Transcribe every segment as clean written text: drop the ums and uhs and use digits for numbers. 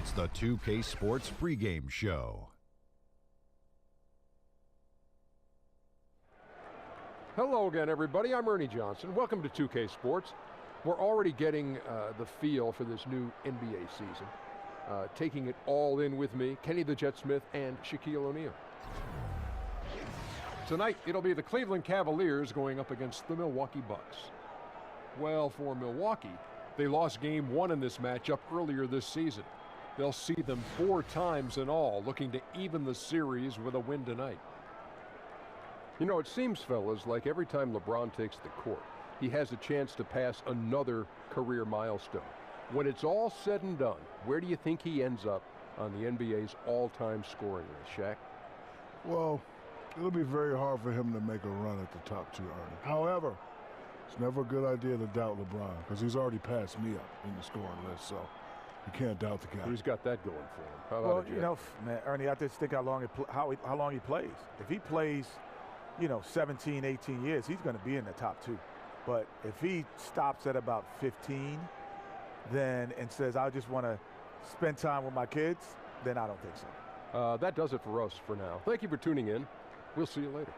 It's the 2K Sports pregame show. Hello again, everybody. I'm Ernie Johnson. Welcome to 2K Sports. We're already getting the feel for this new NBA season. Taking it all in with me, Kenny the Jet Smith and Shaquille O'Neal. Tonight, it'll be the Cleveland Cavaliers going up against the Milwaukee Bucks. Well, for Milwaukee, they lost Game 1 in this matchup earlier this season. They'll see them 4 times in all, looking to even the series with a win tonight. You know, it seems, fellas, like every time LeBron takes the court, he has a chance to pass another career milestone. When it's all said and done, where do you think he ends up on the NBA's all-time scoring list, Shaq? Well, it'll be very hard for him to make a run at the top 2, Ernie. However, it's never a good idea to doubt LeBron because he's already passed me up in the scoring list, so you can't doubt the guy. But he's got that going for him. How Well, about you know, man, Ernie, I just think how long he plays. If he plays, 17, 18 years, he's going to be in the top 2. But if he stops at about 15 and says, I just want to spend time with my kids, then I don't think so. That does it for us for now. Thank you for tuning in. We'll see you later.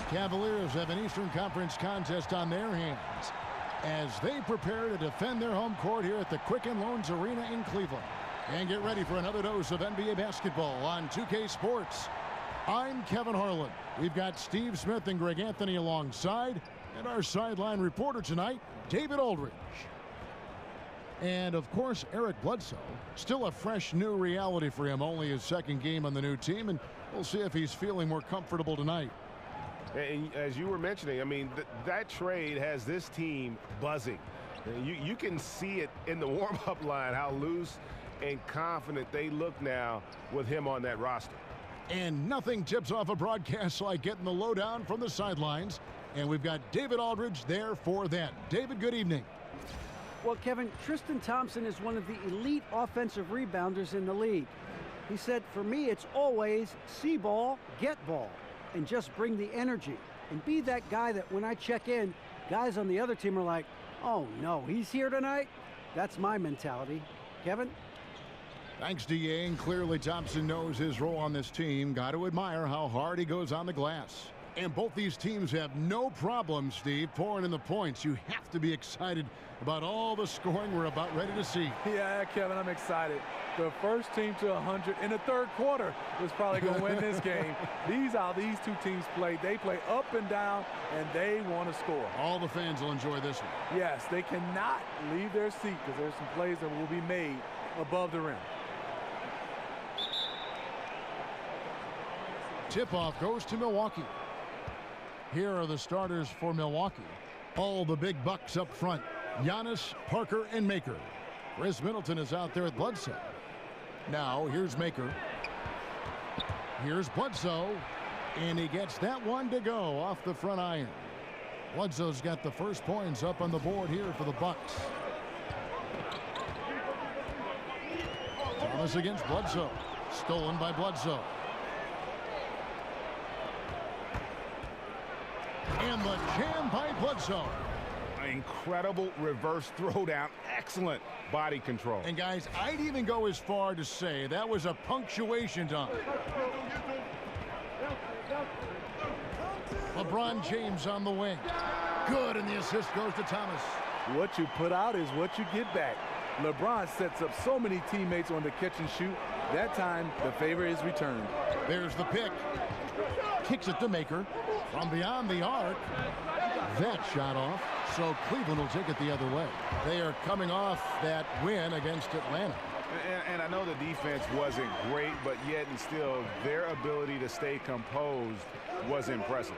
Cavaliers have an Eastern Conference contest on their hands as they prepare to defend their home court here at the Quicken Loans Arena in Cleveland. And get ready for another dose of NBA basketball on 2K Sports. I'm Kevin Harlan. We've got Steve Smith and Greg Anthony alongside, and our sideline reporter tonight, David Aldridge. And, of course, Eric Bledsoe. Still a fresh new reality for him, only his second game on the new team, and we'll see if he's feeling more comfortable tonight. And as you were mentioning, I mean, that trade has this team buzzing. You can see it in the warm-up line, how loose and confident they look now with him on that roster. And nothing tips off a broadcast like getting the lowdown from the sidelines. And we've got David Aldridge there for that. David, good evening. Well, Kevin, Tristan Thompson is one of the elite offensive rebounders in the league. He said, for me, it's always see ball, get ball, and just bring the energy. And be that guy that when I check in, guys on the other team are like, oh, no, he's here tonight? That's my mentality. Kevin? Thanks, D.A. And clearly Thompson knows his role on this team. Got to admire how hard he goes on the glass. And both these teams have no problem, Steve, pouring in the points. You have to be excited about all the scoring we're about ready to see. Yeah, Kevin, I'm excited. The first team to 100 in the third quarter is probably going to win this game. These two teams play. They play up and down, and they want to score. All the fans will enjoy this one. Yes, they cannot leave their seat because there's some plays that will be made above the rim. Tip-off goes to Milwaukee. Here are the starters for Milwaukee. All the big bucks up front. Giannis, Parker, and Maker. Chris Middleton is out there at Bledsoe. Now, here's Maker. Here's Bledsoe. And he gets that one to go off the front iron. Bledsoe's got the first points up on the board here for the Bucks. Thomas against Bledsoe. Stolen by Bledsoe. And the jam by Bledsoe. An incredible reverse throwdown. Excellent body control. And guys, I'd even go as far to say that was a punctuation dunk. LeBron James on the wing. Good, and the assist goes to Thomas. What you put out is what you get back. LeBron sets up so many teammates on the catch and shoot. That time, the favor is returned. There's the pick. Kicks it to Maker. From beyond the arc. That shot off. So Cleveland will take it the other way. They are coming off that win against Atlanta. And I know the defense wasn't great, but yet and still their ability to stay composed was impressive.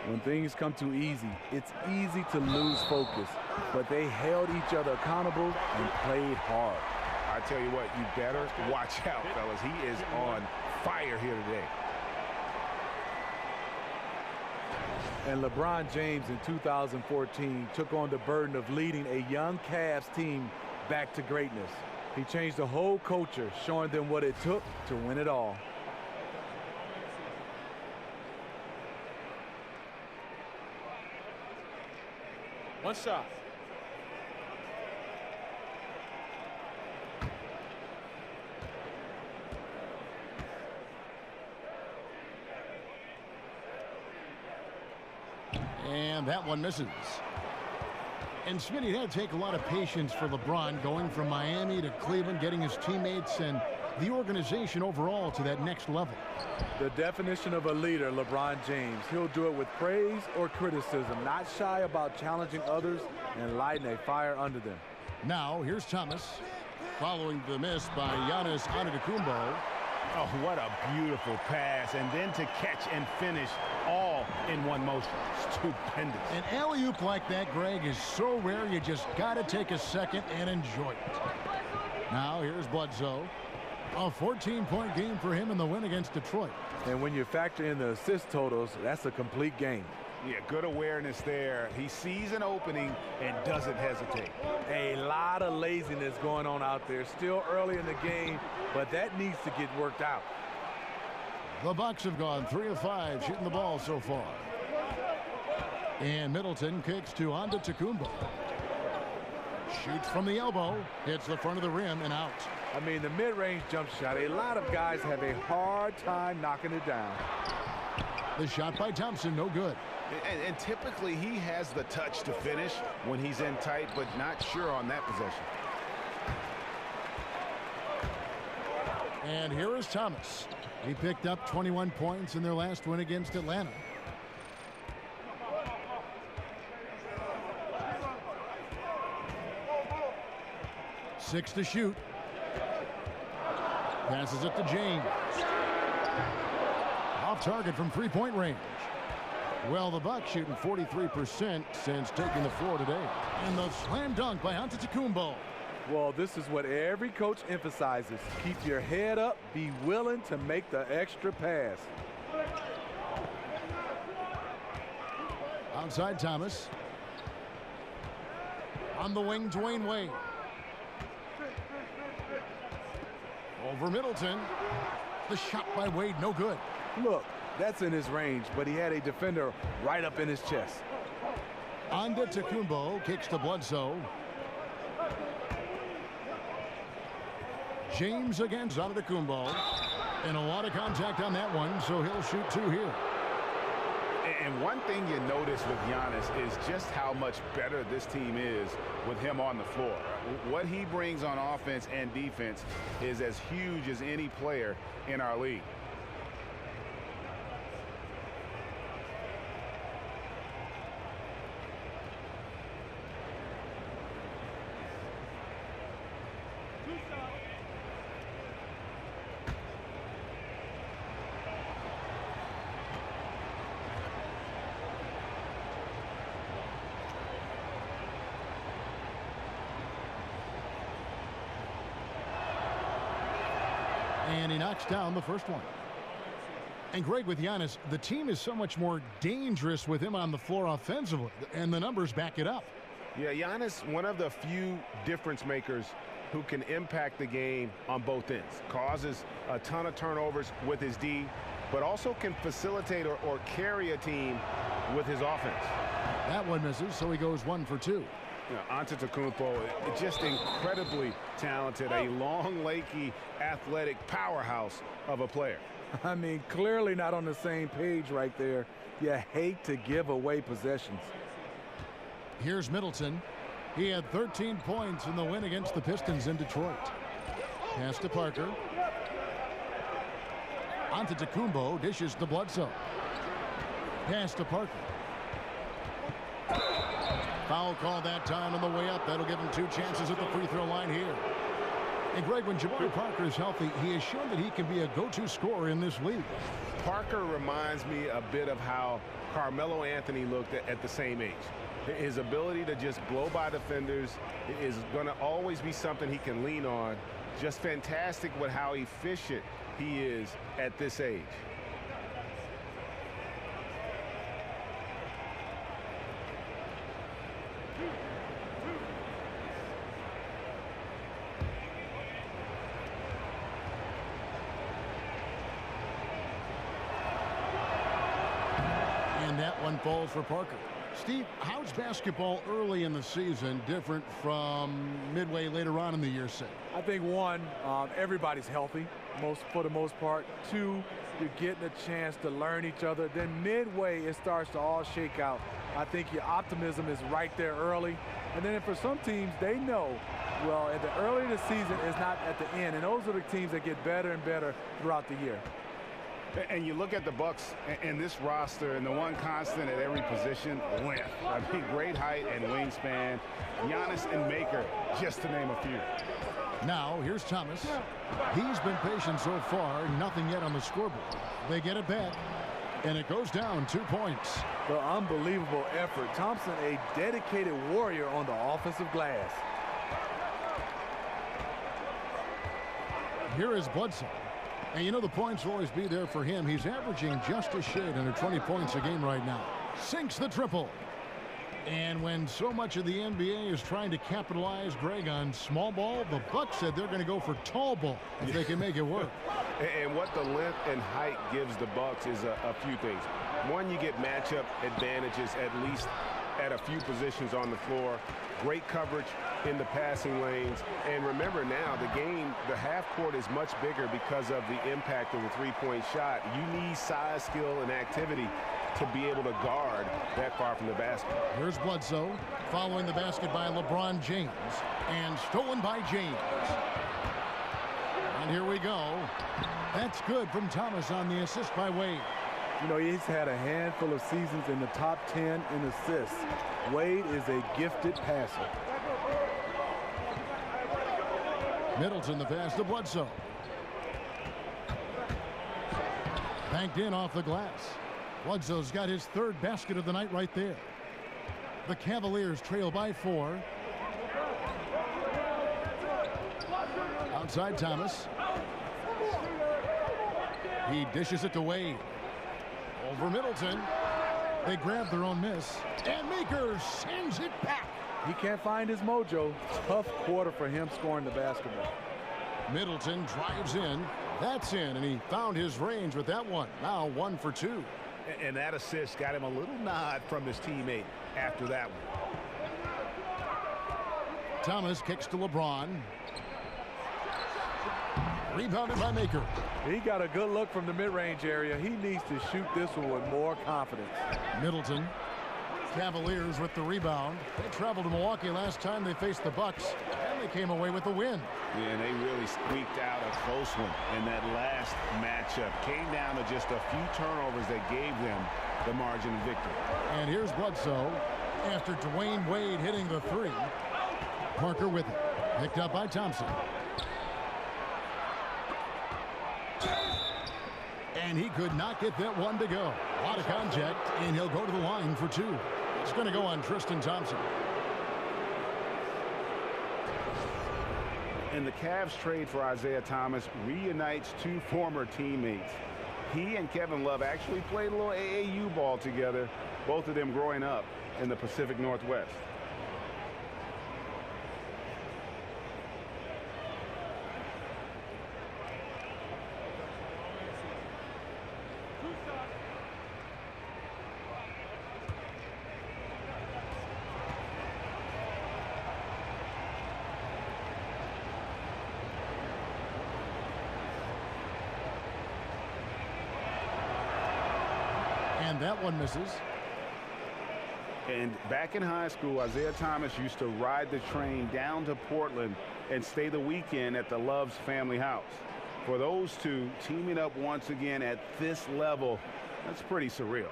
When things come too easy, it's easy to lose focus. But they held each other accountable and played hard. I tell you what, you better watch out, fellas. He is on fire here today. And LeBron James in 2014 took on the burden of leading a young Cavs team back to greatness. He changed the whole culture, showing them what it took to win it all. One shot. And that one misses. And Smitty, that'd take a lot of patience for LeBron going from Miami to Cleveland, getting his teammates and the organization overall to that next level. The definition of a leader, LeBron James. He'll do it with praise or criticism, not shy about challenging others and lighting a fire under them. Now, here's Thomas, following the miss by Giannis Antetokounmpo. Oh, what a beautiful pass. And then to catch and finish all in one motion. Stupendous. An alley-oop like that, Greg, is so rare you just got to take a second and enjoy it. Now, here's Bledsoe. A 14-point game for him in the win against Detroit. And when you factor in the assist totals, that's a complete game. Yeah, good awareness there. He sees an opening and doesn't hesitate. A lot of laziness going on out there. Still early in the game, but that needs to get worked out. The Bucks have gone 3 of 5 shooting the ball so far. And Middleton kicks to Antetokounmpo. Shoots from the elbow, hits the front of the rim and out. I mean, the mid-range jump shot, a lot of guys have a hard time knocking it down. The shot by Thompson, no good. And typically he has the touch to finish when he's in tight, but not sure on that possession. And here is Thomas. He picked up 21 points in their last win against Atlanta. Six to shoot. Passes it to James. Off target from three-point range. Well, the Bucks shooting 43% since taking the floor today. And the slam dunk by Antetokounmpo. Well, this is what every coach emphasizes. Keep your head up. Be willing to make the extra pass. Outside Thomas. On the wing, Dwayne Wade. Over Middleton. The shot by Wade, no good. Look, that's in his range, but he had a defender right up in his chest. Antetokounmpo kicks to Bledsoe. James against Antetokounmpo. And a lot of contact on that one, so he'll shoot two here. And one thing you notice with Giannis is just how much better this team is with him on the floor. What he brings on offense and defense is as huge as any player in our league. And he knocks down the first one. And Greg, with Giannis, the team is so much more dangerous with him on the floor offensively, and the numbers back it up. Yeah, Giannis, one of the few difference makers who can impact the game on both ends. Causes a ton of turnovers with his D, but also can facilitate or carry a team with his offense. That one misses, so he goes 1 for 2. You know, Antetokounmpo, just incredibly talented, a long, lanky, athletic powerhouse of a player. I mean, clearly not on the same page right there. You hate to give away possessions. Here's Middleton. He had 13 points in the win against the Pistons in Detroit. Pass to Parker. Antetokounmpo dishes to Bledsoe. Pass to Parker. Foul call that time on the way up. That'll give him 2 chances at the free throw line here. And Greg, when Jabari Parker is healthy, he has shown that he can be a go-to scorer in this league. Parker reminds me a bit of how Carmelo Anthony looked at the same age. His ability to just blow by defenders is going to always be something he can lean on. Just fantastic with how efficient he is at this age. And that one falls for Parker. Steve, how's basketball early in the season different from midway later on in the year, say? I think one, everybody's healthy for the most part. Two, you're getting a chance to learn each other. Then midway, it starts to all shake out. I think your optimism is right there early. And then for some teams, they know, well, at the early of the season is not at the end. And those are the teams that get better and better throughout the year. And you look at the Bucks and this roster, and the one constant at every position, length. I mean, great height and wingspan. Giannis and Maker, just to name a few. Now, here's Thomas. He's been patient so far. Nothing yet on the scoreboard. They get it back, and it goes down 2 points. The unbelievable effort. Thompson, a dedicated warrior on the offensive glass. Here is Bledsoe. And you know the points will always be there for him. He's averaging just a shade under 20 points a game right now. Sinks the triple. And when so much of the NBA is trying to capitalize, Greg, on small ball, the Bucks said they're going to go for tall ball if they can make it work. And what the length and height gives the Bucks is a few things. One, you get matchup advantages at least at a few positions on the floor. Great coverage in the passing lanes. And remember now, the half court is much bigger because of the impact of the three-point shot. You need size, skill, and activity to be able to guard that far from the basket. Here's Bledsoe following the basket by LeBron James and stolen by James. And here we go. That's good from Thomas on the assist by Wade. You know, he's had a handful of seasons in the top 10 in assists. Wade is a gifted passer. Middleton the pass to Bledsoe. Banked in off the glass. Bledsoe's got his third basket of the night right there. The Cavaliers trail by 4. Outside Thomas. He dishes it to Wade. Over Middleton. They grab their own miss. And Maker sends it back. He can't find his mojo. Tough quarter for him scoring the basketball. Middleton drives in. That's in, and he found his range with that one. Now 1 for 2. And that assist got him a little nod from his teammate after that one. Thomas kicks to LeBron. Rebounded by Maker. He got a good look from the mid-range area. He needs to shoot this one with more confidence. Middleton. Cavaliers with the rebound. They traveled to Milwaukee last time they faced the Bucks, and they came away with a win. Yeah, and they really squeaked out a close one in that last matchup. Came down to just a few turnovers that gave them the margin of victory. And here's Bledsoe after Dwayne Wade hitting the 3. Parker with it. Picked up by Thompson. And he could not get that one to go. A lot of contact, and he'll go to the line for 2. It's going to go on Tristan Thompson. And the Cavs trade for Isaiah Thomas reunites 2 former teammates. He and Kevin Love actually played a little AAU ball together, both of them growing up in the Pacific Northwest. And that one misses. And back in high school, Isaiah Thomas used to ride the train down to Portland and stay the weekend at the Love's family house. For those two teaming up once again at this level, that's pretty surreal.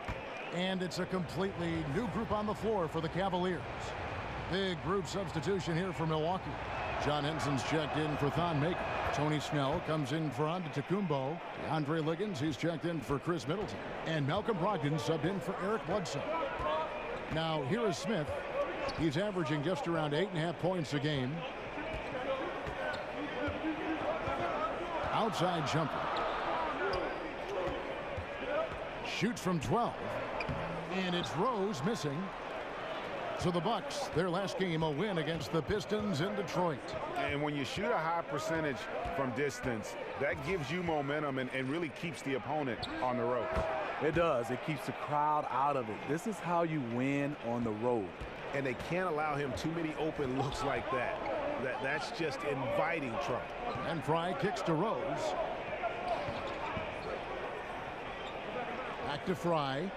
And it's a completely new group on the floor for the Cavaliers. Big group substitution here for Milwaukee. John Henson's checked in for Thon Maker. Tony Snell comes in for Antetokounmpo. Andre Liggins, he's checked in for Chris Middleton. And Malcolm Brogdon subbed in for Eric Bledsoe. Now, here is Smith. He's averaging just around 8.5 points a game. Outside jumper. Shoots from 12. And it's Rose missing. So the Bucks, their last game, a win against the Pistons in Detroit. And when you shoot a high percentage from distance, that gives you momentum and really keeps the opponent on the road. It does. It keeps the crowd out of it. This is how you win on the road. And they can't allow him too many open looks like that. That's just inviting trouble. And Fry kicks to Rose. Back to Fry.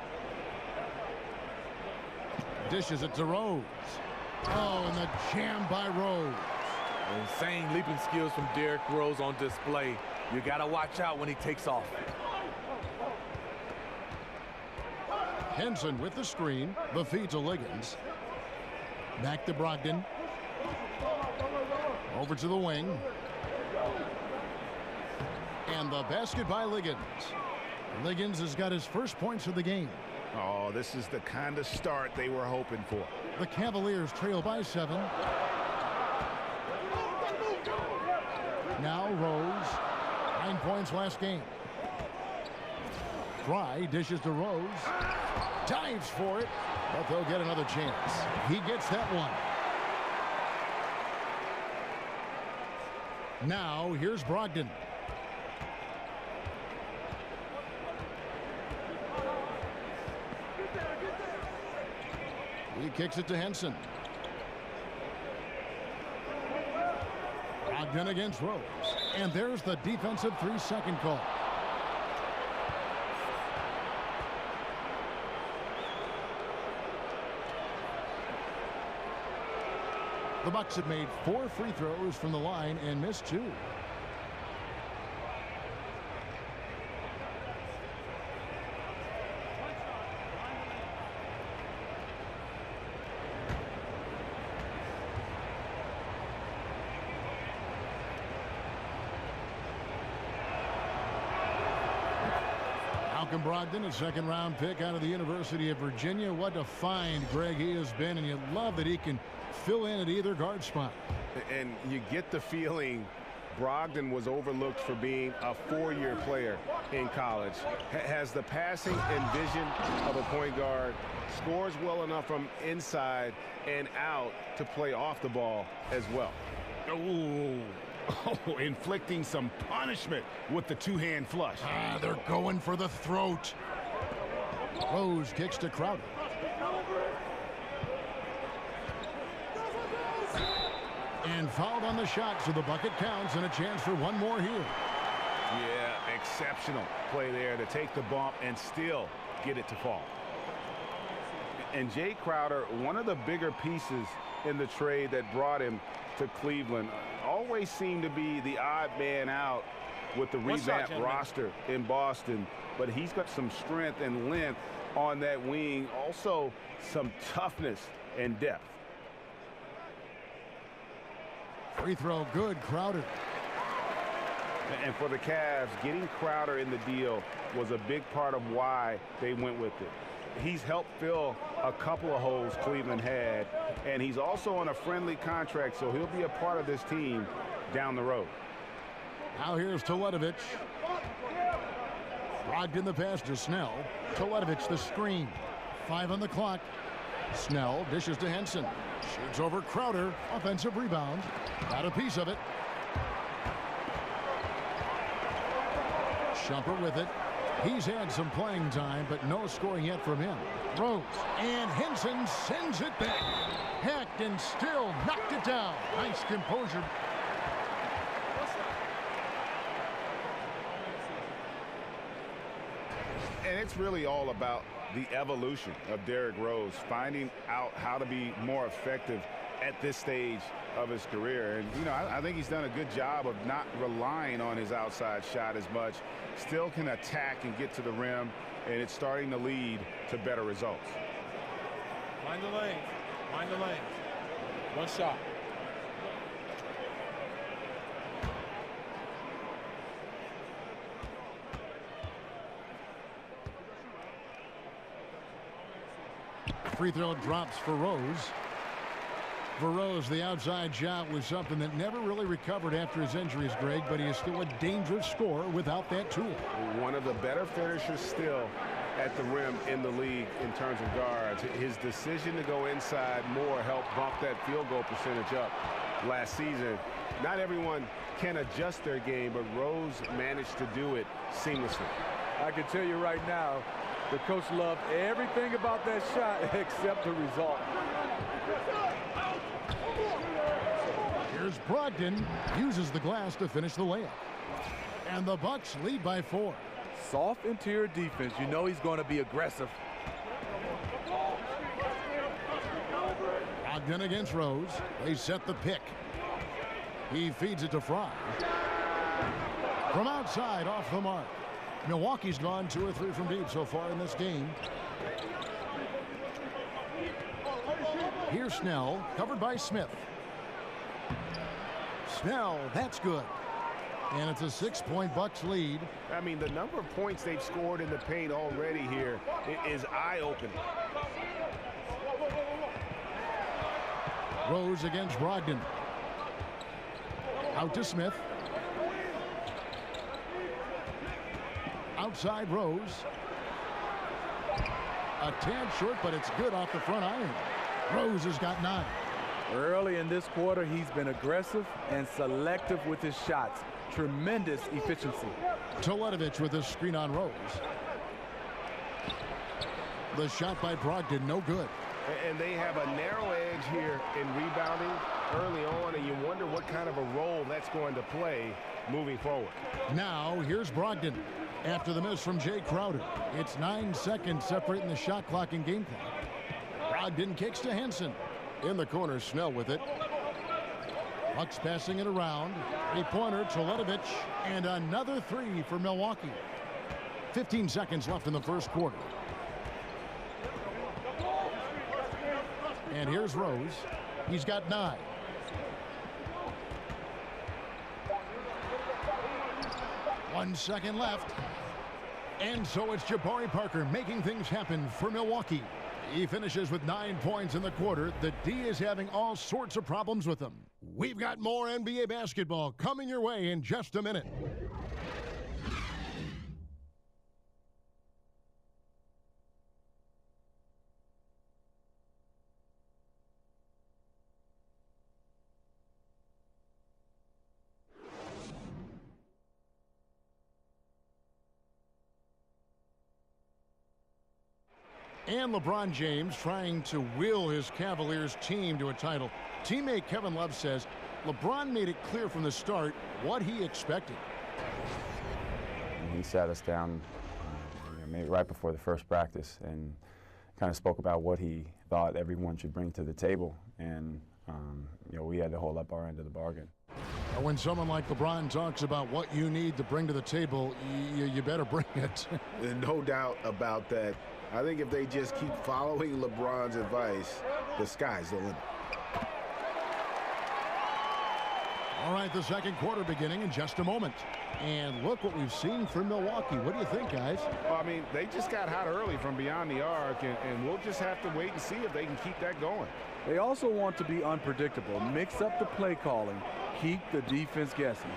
Dishes it to Rose. Oh, and the jam by Rose. Insane leaping skills from Derrick Rose on display. You got to watch out when he takes off. Henson with the screen. The feed to Liggins. Back to Brogdon. Over to the wing. And the basket by Liggins. Liggins has got his first points of the game. Oh, this is the kind of start they were hoping for. The Cavaliers trail by 7. Now Rose. 9 points last game. Fry dishes to Rose. Dives for it, but they'll get another chance. He gets that one. Now here's Brogdon. He kicks it to Henson. Brogdon against Rose. And there's the defensive 3-second call. The Bucks have made 4 free throws from the line and missed 2. Malcolm Brogdon, a second-round pick out of the University of Virginia. What a find, Greg, he has been, and you love that he can fill in at either guard spot. And you get the feeling Brogdon was overlooked for being a 4-year player in college. Has the passing and vision of a point guard, scores well enough from inside and out to play off the ball as well. Ooh. Oh, inflicting some punishment with the 2-hand flush. They're going for the throat. Rose kicks to Crowder. And fouled on the shot, so the bucket counts and a chance for one more here. Yeah, exceptional play there to take the bump and still get it to fall. And Jay Crowder, one of the bigger pieces in the trade that brought him to Cleveland, always seemed to be the odd man out with the revamped roster in Boston, but he's got some strength and length on that wing, also some toughness and depth. Free throw good, Crowder. And for the Cavs, getting Crowder in the deal was a big part of why they went with it. He's helped fill a couple of holes Cleveland had, and he's also on a friendly contract, so he'll be a part of this team down the road. Now here's Teletovic. Brogdon the pass to Snell. Teletovic the screen. 5 on the clock. Snell dishes to Henson. Shoots over Crowder. Offensive rebound. Got a piece of it. Shumpert with it. He's had some playing time, but no scoring yet from him. Rose. And Henson sends it back. Hacked and still knocked it down. Nice composure. And it's really all about the evolution of Derrick Rose, finding out how to be more effective at this stage of his career. And, you know, I think he's done a good job of not relying on his outside shot as much. Still can attack and get to the rim, and it's starting to lead to better results. Mind the lane. Mind the lane. One shot. Free throw drops for Rose. For Rose, the outside shot was something that never really recovered after his injuries, Greg, but he is still a dangerous scorer without that tool. One of the better finishers still at the rim in the league in terms of guards. His decision to go inside more helped bump that field goal percentage up last season. Not everyone can adjust their game, but Rose managed to do it seamlessly. I can tell you right now, the coach loved everything about that shot except the result. Here's Brogdon, uses the glass to finish the layup. And the Bucks lead by 4. Soft interior defense. You know he's going to be aggressive. Brogdon against Rose. They set the pick. He feeds it to Fry. From outside, off the mark. Milwaukee's gone 2 or 3 from deep so far in this game. Here's Snell, covered by Smith. Snell, that's good. And it's a 6-point Bucks lead. I mean, the number of points they've scored in the paint already here is eye-opening. Rose against Brogdon. Out to Smith. Outside Rose. A tad short, but it's good off the front iron. Rose has got 9. Early in this quarter, he's been aggressive and selective with his shots. Tremendous efficiency. Teletovic with a screen on Rose. The shot by Brogdon, no good. And they have a narrow edge here in rebounding early on, and you wonder what kind of a role that's going to play moving forward. Now, here's Brogdon. After the miss from Jay Crowder, it's 9 seconds separating the shot clock and game clock. Brogdon kicks to Henson. In the corner, Snell with it. Bucks passing it around. 3-pointer, Teletovic, and another 3 for Milwaukee. 15 seconds left in the first quarter. And here's Rose. He's got 9. One second left. And so it's Jabari Parker making things happen for Milwaukee. He finishes with 9 points in the quarter. The D is having all sorts of problems with them. We've got more NBA basketball coming your way in just a minute. And LeBron James trying to will his Cavaliers team to a title. Teammate Kevin Love says LeBron made it clear from the start what he expected. He sat us down maybe right before the first practice and kind of spoke about what he thought everyone should bring to the table. And we had to hold up our end of the bargain. When someone like LeBron talks about what you need to bring to the table, you better bring it. No doubt about that. I think if they just keep following LeBron's advice, the sky's the limit. All right, the second quarter beginning in just a moment. And look what we've seen from Milwaukee. What do you think, guys? Well, I mean, they just got hot early from beyond the arc, and we'll just have to wait and see if they can keep that going. They also want to be unpredictable. Mix up the play calling. Keep the defense guessing.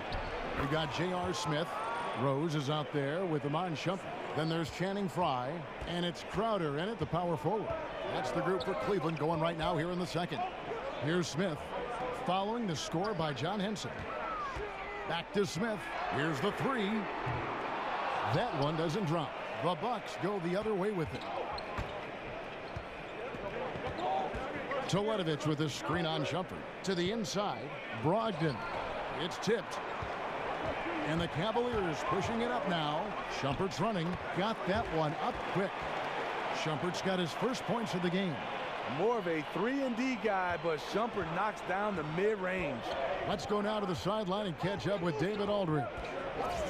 We got J.R. Smith. Rose is out there with Iman Shumpert. Then there's Channing Frye, and it's Crowder in it, the power forward. That's the group for Cleveland going right now here in the second. Here's Smith, following the score by John Henson. Back to Smith. Here's the 3. That one doesn't drop. The Bucks go the other way with it. Teletovic with a screen on Shumpert. To the inside, Brogdon. It's tipped. And the Cavaliers pushing it up now. Shumpert's running. Got that one up quick. Shumpert's got his first points of the game. More of a 3-and-D guy, but Shumpert knocks down the mid-range. Let's go now to the sideline and catch up with David Aldridge.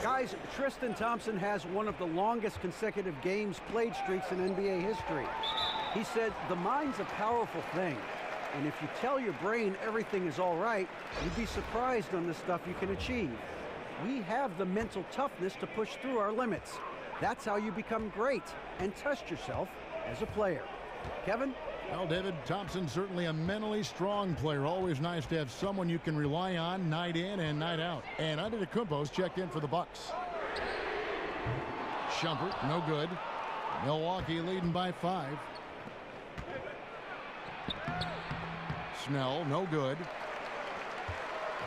Guys, Tristan Thompson has one of the longest consecutive games played streaks in NBA history. He said, the mind's a powerful thing. And if you tell your brain everything is all right, you'd be surprised on the stuff you can achieve. We have the mental toughness to push through our limits. That's how you become great and test yourself as a player. Kevin? Well, David, Thompson certainly a mentally strong player. Always nice to have someone you can rely on night in and night out. And Antetokounmpo's checked in for the Bucks. Shumpert, no good. Milwaukee leading by 5. Snell, no good.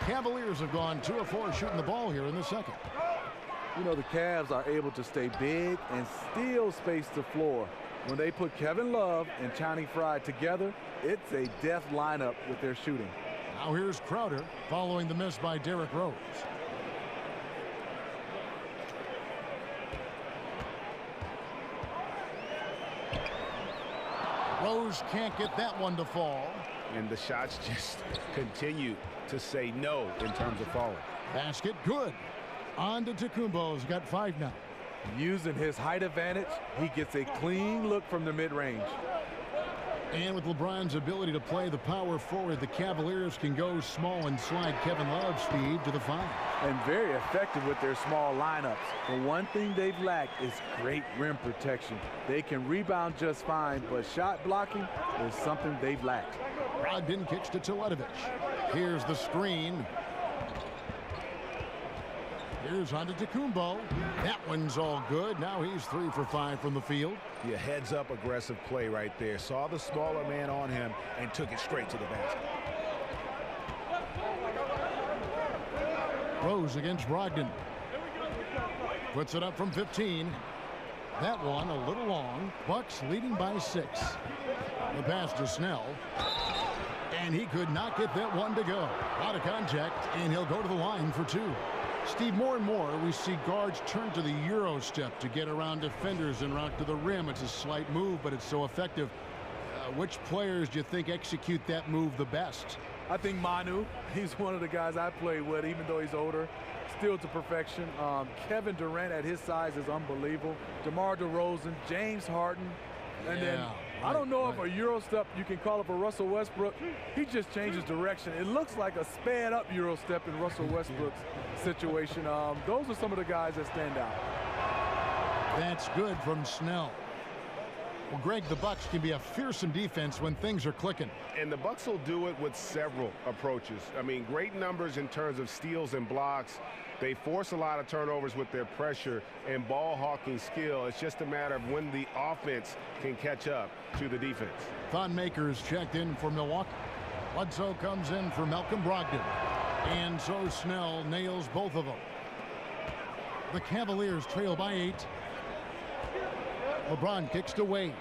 Cavaliers have gone 2 of 4 shooting the ball here in the second. You know, the Cavs are able to stay big and still space the floor. When they put Kevin Love and Channing Frye together, it's a death lineup with their shooting. Now here's Crowder following the miss by Derrick Rose. Rose can't get that one to fall. And the shots just continue to say no in terms of falling. Basket good. Antetokounmpo's got 5 now. Using his height advantage, he gets a clean look from the mid-range. And with LeBron's ability to play the power forward, the Cavaliers can go small and slide Kevin Love's speed to the 5. And very effective with their small lineups. The one thing they've lacked is great rim protection. They can rebound just fine, but shot blocking is something they've lacked. Brogdon kicks to Teletovic. Here's the screen. Here's Antetokounmpo. That one's all good. Now he's 3 for 5 from the field. Yeah, heads up aggressive play right there. Saw the smaller man on him and took it straight to the basket. Rose against Brogdon. Puts it up from 15. That one a little long. Bucks leading by 6. The pass to Snell. And he could not get that one to go. Out of contact, and he'll go to the line for 2. Steve, more and more we see guards turn to the Euro step to get around defenders and route to the rim. It's a slight move, but it's so effective. Which players do you think execute that move the best? I think Manu. He's one of the guys I play with, even though he's older. Still to perfection. Kevin Durant at his size is unbelievable. DeMar DeRozan, James Harden. And then I don't know if a Euro step you can call it for Russell Westbrook. He just changes direction. It looks like a sped up Euro step in Russell Westbrook's situation. Those are some of the guys that stand out. That's good from Snell. Well, Greg, the Bucks can be a fearsome defense when things are clicking. And the Bucks will do it with several approaches. I mean, great numbers in terms of steals and blocks. They force a lot of turnovers with their pressure and ball hawking skill. It's just a matter of when the offense can catch up to the defense. Thon Maker's checked in for Milwaukee. Bledsoe comes in for Malcolm Brogdon. And so Snell nails both of them. The Cavaliers trail by 8. LeBron kicks to Wade.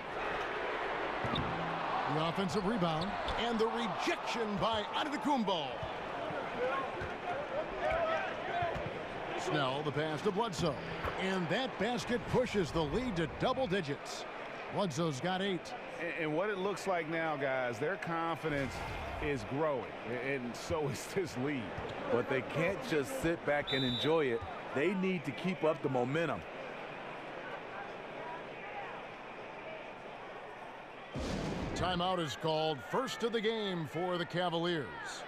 The offensive rebound and the rejection by Antetokounmpo. Snell, the pass to Bledsoe. And that basket pushes the lead to double digits. Bledsoe's got 8. And what it looks like now, guys, their confidence is growing, and so is this lead. But they can't just sit back and enjoy it. They need to keep up the momentum. Timeout is called. First of the game for the Cavaliers.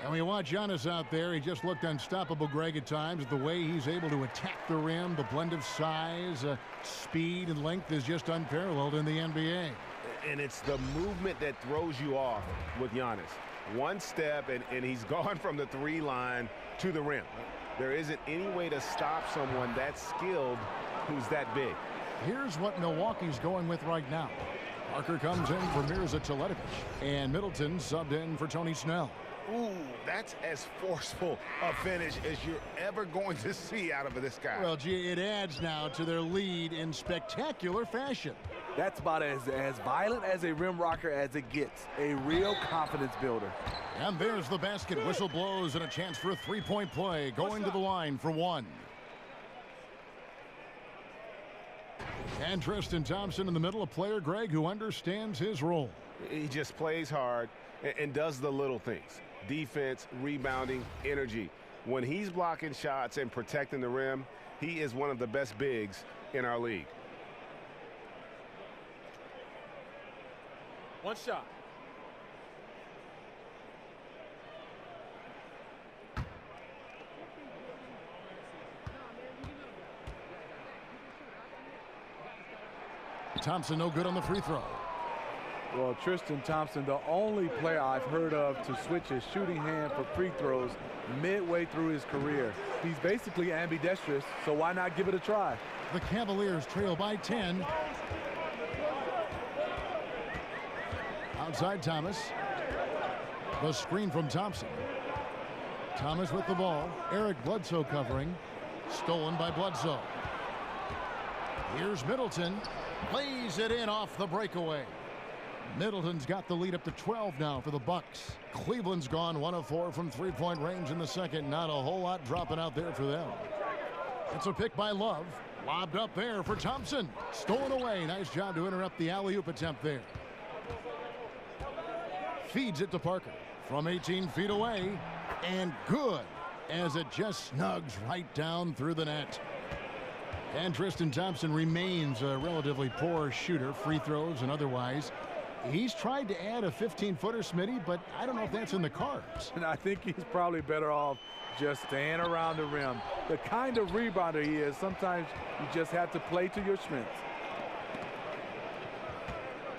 And we watch Giannis out there. He just looked unstoppable, Greg, at times. The way he's able to attack the rim, the blend of size, speed, and length is just unparalleled in the NBA. And it's the movement that throws you off with Giannis. One step, and he's gone from the 3 line to the rim. There isn't any way to stop someone that skilled who's that big. Here's what Milwaukee's going with right now. Parker comes in for Mirza Teletovic, and Middleton subbed in for Tony Snell. Ooh, that's as forceful a finish as you're ever going to see out of this guy. Well, gee, it adds now to their lead in spectacular fashion. That's about as violent as a rim rocker as it gets. A real confidence builder. And there's the basket. Whistle blows and a chance for a 3-point play. Going to the line for 1. And Tristan Thompson in the middle, a player, Greg, who understands his role. He just plays hard and does the little things. Defense, rebounding, energy. When he's blocking shots and protecting the rim, he is one of the best bigs in our league. One shot. Thompson no good on the free throw. Well, Tristan Thompson, the only player I've heard of to switch his shooting hand for free throws midway through his career. He's basically ambidextrous, so why not give it a try? The Cavaliers trail by 10. Outside Thomas. The screen from Thompson. Thomas with the ball. Eric Bledsoe covering. Stolen by Bledsoe. Here's Middleton. Lays it in off the breakaway. Middleton's got the lead up to 12 now for the Bucks. Cleveland's gone 1 of 4 from three-point range in the second. Not a whole lot dropping out there for them. It's a pick by Love. Lobbed up there for Thompson. Stolen away. Nice job to interrupt the alley-oop attempt there. Feeds it to Parker from 18 feet away. And good, as it just snugs right down through the net. And Tristan Thompson remains a relatively poor shooter, free throws and otherwise. He's tried to add a 15-footer, Smitty, but I don't know if that's in the cards. And I think he's probably better off just staying around the rim. The kind of rebounder he is, sometimes you just have to play to your strengths.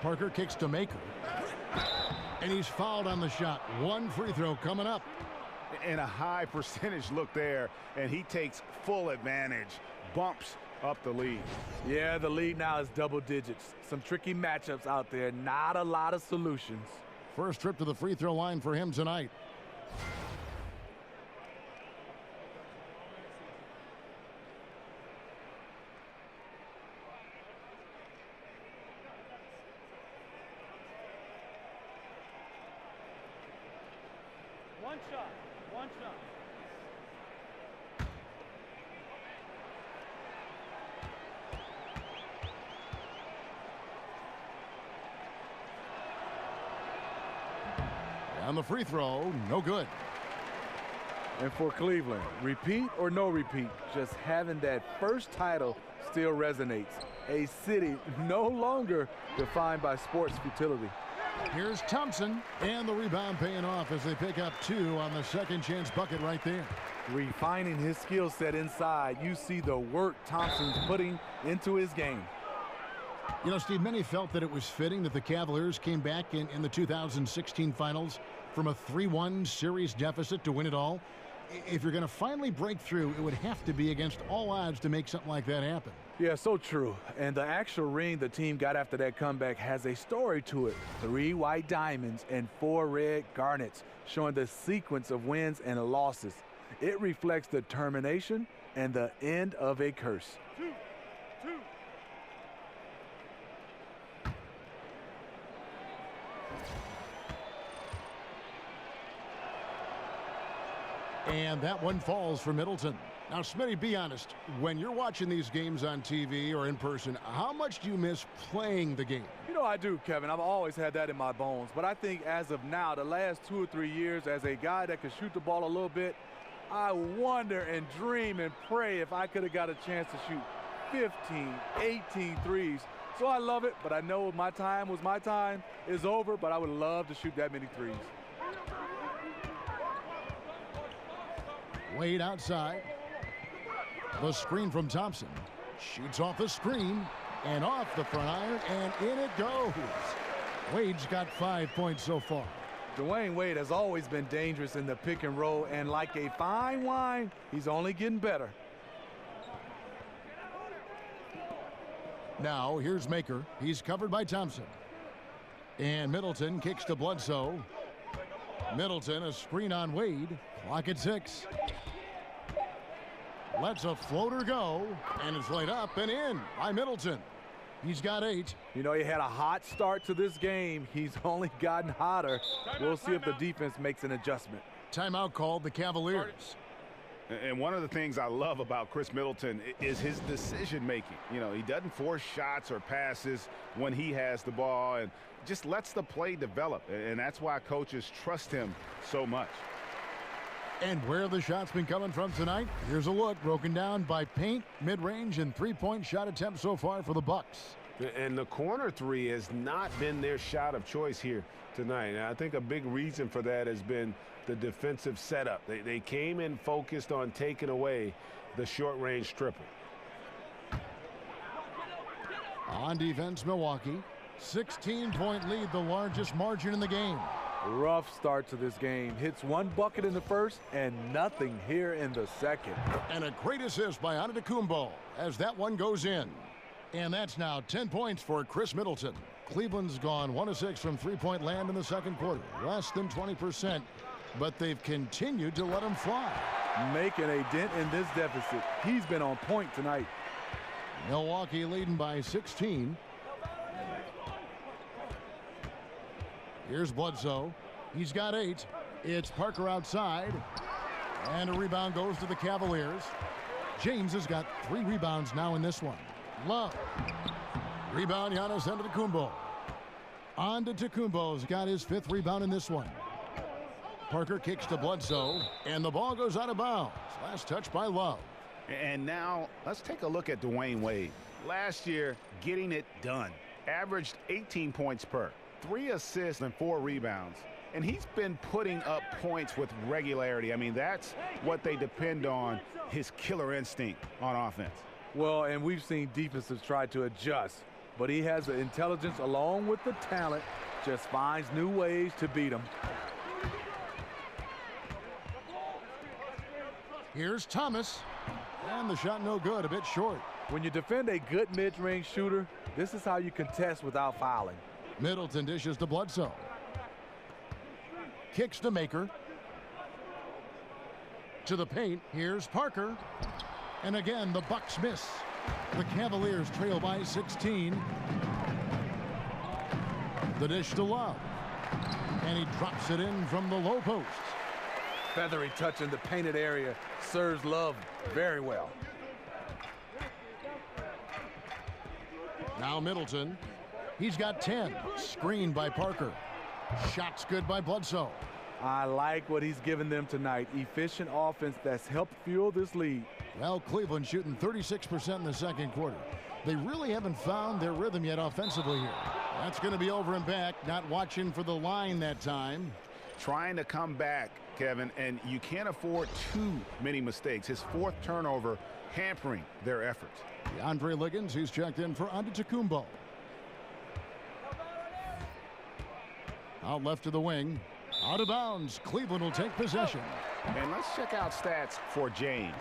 Parker kicks to Maker. And he's fouled on the shot. One free throw coming up. And a high percentage look there, and he takes full advantage. Bumps up the lead. Yeah, the lead now is double digits. Some tricky matchups out there. Not a lot of solutions. First trip to the free throw line for him tonight. One shot. One shot. On the free throw, no good. And for Cleveland, repeat or no repeat, just having that first title still resonates. A city no longer defined by sports futility. Here's Thompson, and the rebound paying off as they pick up 2 on the second chance bucket right there. Refining his skill set inside, you see the work Thompson's putting into his game. You know, Steve, many felt that it was fitting that the Cavaliers came back in the 2016 finals from a 3-1 series deficit to win it all. If you're going to finally break through, it would have to be against all odds to make something like that happen. Yeah, so true. And the actual ring the team got after that comeback has a story to it. 3 white diamonds and 4 red garnets, showing the sequence of wins and losses. It reflects determination and the end of a curse. 2, 2. And that one falls for Middleton. Now, Smitty, be honest. When you're watching these games on TV or in person, how much do you miss playing the game? You know I do, Kevin. I've always had that in my bones. But I think as of now, the last 2 or 3 years, as a guy that can shoot the ball a little bit, I wonder and dream and pray if I could have got a chance to shoot 15, 18 threes. So I love it, but I know my time is over, but I would love to shoot that many threes. Wade outside. The screen from Thompson. Shoots off the screen and off the front iron, and in it goes. Wade's got 5 points so far. Dwayne Wade has always been dangerous in the pick and roll, and like a fine wine, he's only getting better. Now here's Maker. He's covered by Thompson. And Middleton kicks to Bledsoe. Middleton, a screen on Wade. Clock at 6. Lets a floater go, and it's laid up and in by Middleton. He's got 8. You know, he had a hot start to this game. He's only gotten hotter. We'll see if the defense makes an adjustment. Timeout called the Cavaliers. And one of the things I love about Chris Middleton is his decision-making. You know, he doesn't force shots or passes when he has the ball and just lets the play develop. And that's why coaches trust him so much. And where the shots been coming from tonight? Here's a look broken down by paint, mid-range, and three-point shot attempts so far for the Bucks. And the corner three has not been their shot of choice here tonight. And I think a big reason for that has been the defensive setup. They came in focused on taking away the short-range triple. On defense, Milwaukee. 16-point lead, the largest margin in the game. Rough start to this game. Hits one bucket in the first and nothing here in the second. And a great assist by Antetokounmpo as that one goes in. And that's now 10 points for Chris Middleton. Cleveland's gone 1 of 6 from three-point land in the second quarter. Less than 20%, but they've continued to let him fly. Making a dent in this deficit. He's been on point tonight. Milwaukee leading by 16. Here's Bledsoe. He's got 8. It's Parker outside. And a rebound goes to the Cavaliers. James has got 3 rebounds now in this one. Love. Rebound, Giannis Antetokounmpo. Antetokounmpo's got his 5th rebound in this one. Parker kicks to Bledsoe, and the ball goes out of bounds. Last touch by Love. And now let's take a look at Dwayne Wade. Last year, getting it done. Averaged 18 points per, 3 assists and 4 rebounds. And he's been putting up points with regularity. I mean, that's what they depend on, his killer instinct on offense. Well, and we've seen defenses try to adjust, but he has the intelligence along with the talent, just finds new ways to beat them. Here's Thomas, and the shot no good, a bit short. When you defend a good mid-range shooter, this is how you contest without fouling. Middleton dishes to Bledsoe. Kicks to Maker. To the paint, here's Parker. And again, the Bucks miss. The Cavaliers trail by 16. The dish to Love. And he drops it in from the low post. Feathery touch in the painted area serves Love very well. Now Middleton. He's got 10. Screened by Parker. Shots good by Bledsoe. I like what he's given them tonight. Efficient offense that's helped fuel this lead. Well, Cleveland shooting 36% in the second quarter. They really haven't found their rhythm yet offensively here. That's going to be over and back. Not watching for the line that time. Trying to come back, Kevin, and you can't afford too many mistakes. His 4th turnover hampering their efforts. DeAndre Liggins, he's checked in for Antetokounmpo. Out left to the wing. Out of bounds. Cleveland will take possession. And let's check out stats for James.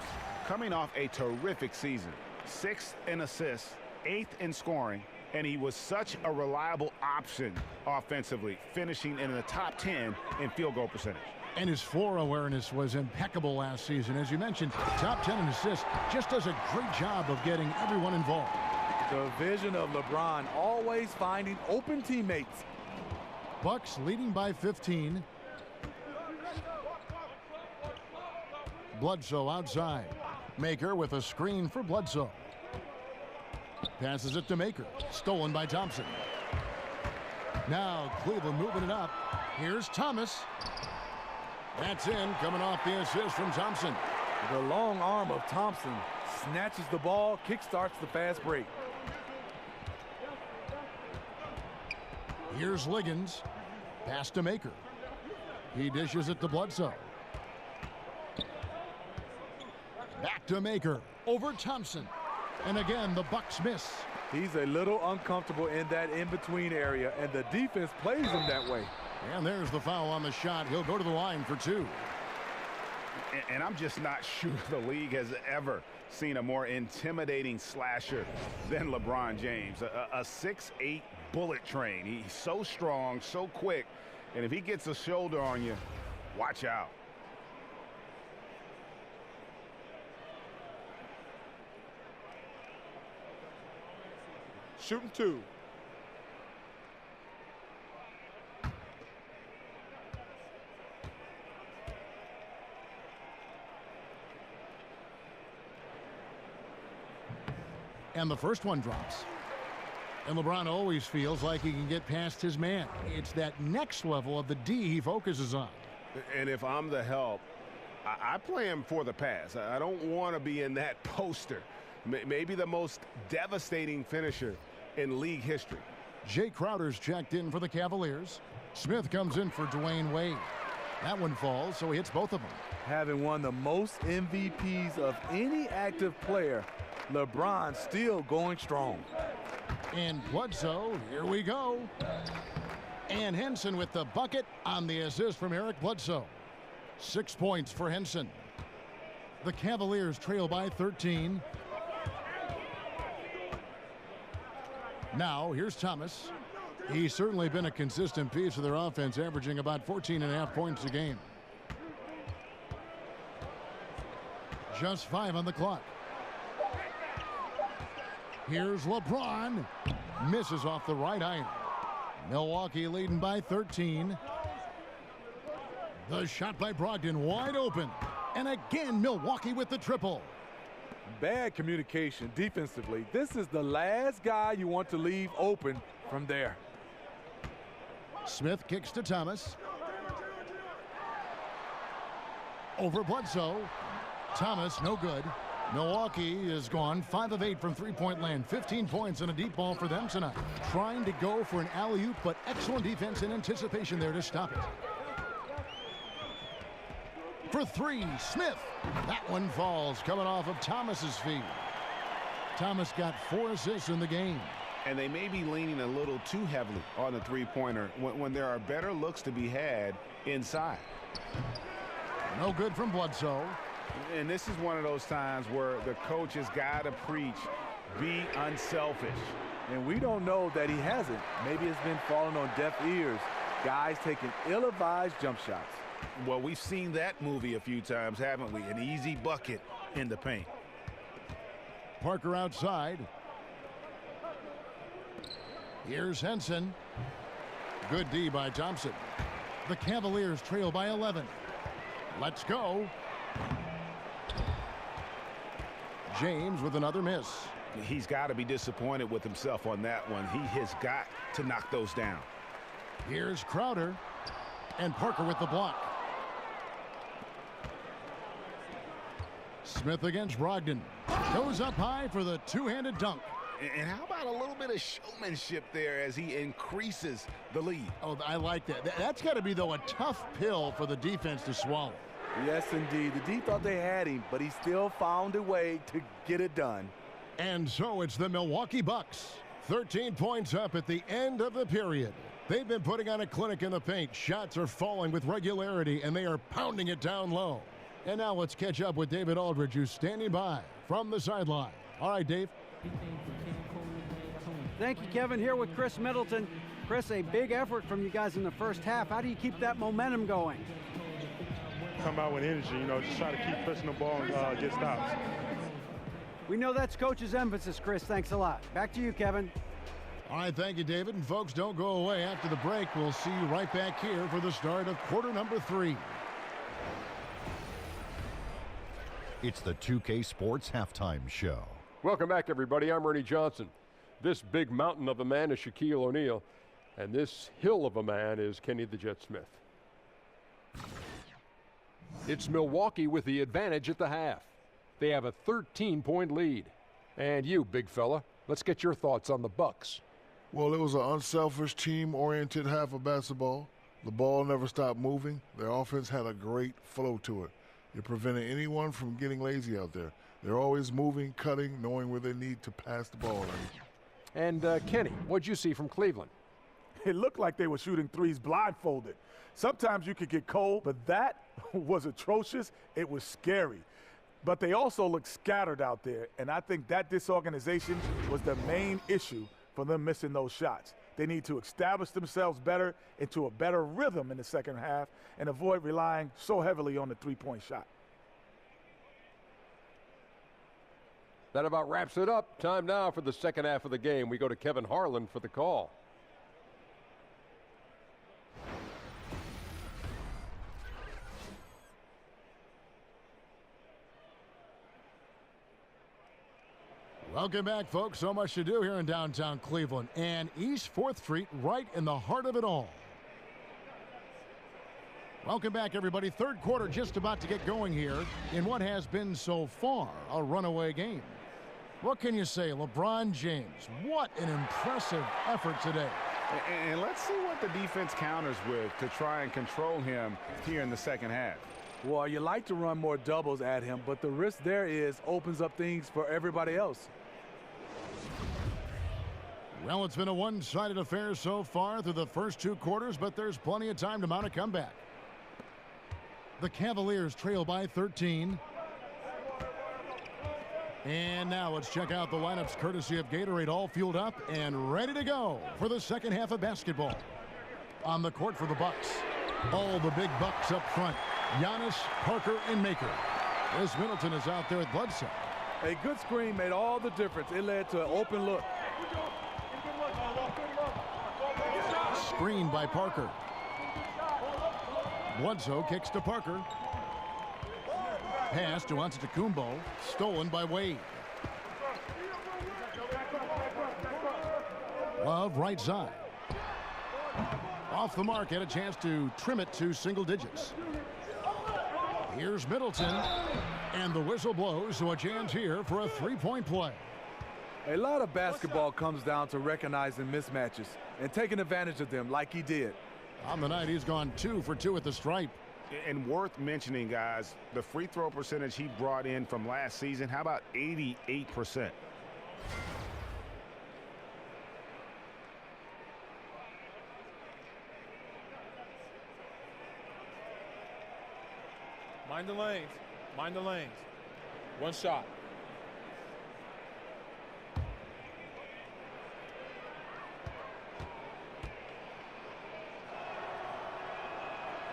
Coming off a terrific season. 6th in assists, 8th in scoring, and he was such a reliable option offensively, finishing in the top 10 in field goal percentage. And his floor awareness was impeccable last season. As you mentioned, top 10 in assists. Just does a great job of getting everyone involved. The vision of LeBron, always finding open teammates. Bucks leading by 15. Bledsoe outside. Maker with a screen for Bledsoe. Passes it to Maker. Stolen by Thompson. Now Cleveland moving it up. Here's Thomas. That's in, coming off the assist from Thompson. The long arm of Thompson snatches the ball, kickstarts the fast break. Here's Liggins. Pass to Maker. He dishes it to Bledsoe. Back to Maker. Over Thompson. And again, the Bucks miss. He's a little uncomfortable in that in-between area, and the defense plays him that way. And there's the foul on the shot. He'll go to the line for 2. And I'm just not sure the league has ever seen a more intimidating slasher than LeBron James. A 6'8" bullet train. He's so strong, so quick, and if he gets a shoulder on you, watch out. Shooting 2. And the first one drops. And LeBron always feels like he can get past his man. It's that next level of the D he focuses on. And if I'm the help, I play him for the pass. I don't want to be in that poster. Maybe the most devastating finisher in league history. Jay Crowder's checked in for the Cavaliers. Smith comes in for Dwayne Wade. That one falls, so he hits both of them. Having won the most MVPs of any active player, LeBron still going strong. And Bledsoe, here we go. And Henson with the bucket on the assist from Eric Bledsoe. 6 points for Henson. The Cavaliers trail by 13. Now, here's Thomas. He's certainly been a consistent piece of their offense, averaging about 14.5 points a game. Just 5 on the clock. Here's LeBron. Misses off the right iron. Milwaukee leading by 13. The shot by Brogdon wide open. And again, Milwaukee with the triple. Bad communication defensively. This is the last guy you want to leave open from there. Smith kicks to Thomas. Over Bledsoe. Thomas, no good. Milwaukee is gone 5 of 8 from three-point land. 15 points and a deep ball for them tonight. Trying to go for an alley-oop, but excellent defense and anticipation there to stop it. For 3, Smith. That one falls, coming off of Thomas's feet. Thomas got 4 assists in the game. And they may be leaning a little too heavily on the three-pointer when there are better looks to be had inside. No good from Bledsoe. And this is one of those times where the coach has got to preach, be unselfish. And we don't know that he hasn't. Maybe it's been falling on deaf ears. Guys taking ill-advised jump shots. Well, we've seen that movie a few times, haven't we? An easy bucket in the paint. Parker outside. Here's Henson. Good D by Thompson. The Cavaliers trail by 11. Let's go. James with another miss. He's got to be disappointed with himself on that one. He has got to knock those down. Here's Crowder. And Parker with the block. Smith against Brogdon. Goes up high for the two-handed dunk. And how about a little bit of showmanship there as he increases the lead? Oh, I like that. That's got to be, though, a tough pill for the defense to swallow. Yes, indeed. The D thought they had him, but he still found a way to get it done. And so it's the Milwaukee Bucks. 13 points up at the end of the period. They've been putting on a clinic in the paint. Shots are falling with regularity, and they are pounding it down low. And now let's catch up with David Aldridge, who's standing by from the sideline. All right, Dave. Thank you, Kevin. Here with Chris Middleton. Chris, a big effort from you guys in the first half. How do you keep that momentum going? Come out with energy, just try to keep pushing the ball and get stops. We know that's Coach's emphasis, Chris. Thanks a lot. Back to you, Kevin. All right, thank you, David. And folks, don't go away. After the break, we'll see you right back here for the start of quarter number 3. It's the 2K Sports Halftime Show. Welcome back, everybody. I'm Ernie Johnson. This big mountain of a man is Shaquille O'Neal, and this hill of a man is Kenny the Jet Smith. It's Milwaukee with the advantage at the half. They have a 13-point lead. And you, big fella, let's get your thoughts on the Bucks. Well, it was an unselfish, team-oriented half of basketball. The ball never stopped moving. Their offense had a great flow to it. It prevented anyone from getting lazy out there. They're always moving, cutting, knowing where they need to pass the ball. And Kenny, what'd you see from Cleveland? It looked like they were shooting threes blindfolded. Sometimes you could get cold, but that was atrocious. It was scary. But they also looked scattered out there, and I think that disorganization was the main issue for them missing those shots. They need to establish themselves better into a better rhythm in the second half and avoid relying so heavily on the three-point shot. That about wraps it up. Time now for the second half of the game. We go to Kevin Harlan for the call. Welcome back, folks. So much to do here in downtown Cleveland and East 4th Street, right in the heart of it all. Welcome back, everybody. Third quarter just about to get going here in what has been so far a runaway game. What can you say, LeBron James? What an impressive effort today. And let's see what the defense counters with to try and control him here in the second half. Well, you like to run more doubles at him, but the risk there is opens up things for everybody else. Well, it's been a one-sided affair so far through the first 2 quarters, but there's plenty of time to mount a comeback. The Cavaliers trail by 13. And now let's check out the lineups courtesy of Gatorade, all fueled up and ready to go for the second half of basketball. On the court for the Bucks, all the big Bucks up front. Giannis, Parker, and Maker. As Middleton is out there with Bledsoe. A good screen made all the difference. It led to an open look. Screen by Parker. Bledsoe kicks to Parker. Pass to Antetokounmpo. Stolen by Wade. Love right side. Off the mark, had a chance to trim it to single digits. Here's Middleton. And the whistle blows, so a chance here for a three-point play. A lot of basketball comes down to recognizing mismatches and taking advantage of them like he did. On the night, he's gone 2 for 2 at the stripe. And worth mentioning, guys, the free throw percentage he brought in from last season, how about 88%? Mind the lanes. Mind the lanes. One shot.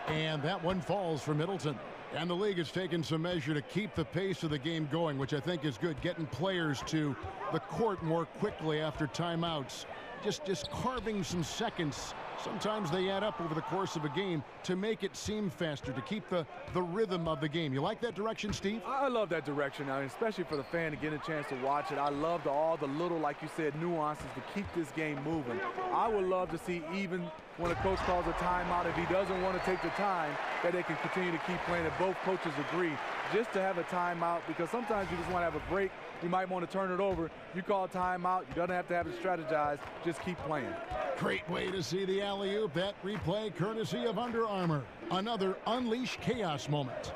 And that one falls for Middleton. And the league has taken some measure to keep the pace of the game going, which I think is good, getting players to the court more quickly after timeouts. Just carving some seconds. Sometimes they add up over the course of a game to make it seem faster, to keep the rhythm of the game. You like that direction, Steve? I love that direction, especially for the fan to get a chance to watch it. I love all the little, like you said, nuances to keep this game moving. I would love to see, even when a coach calls a timeout, if he doesn't want to take the time, that they can continue to keep playing, that both coaches agree just to have a timeout, because sometimes you just want to have a break. You might want to turn it over. You call a timeout. You don't have to have it strategized. Just keep playing. Great way to see the alley-oop. That replay courtesy of Under Armour. Another unleash chaos moment.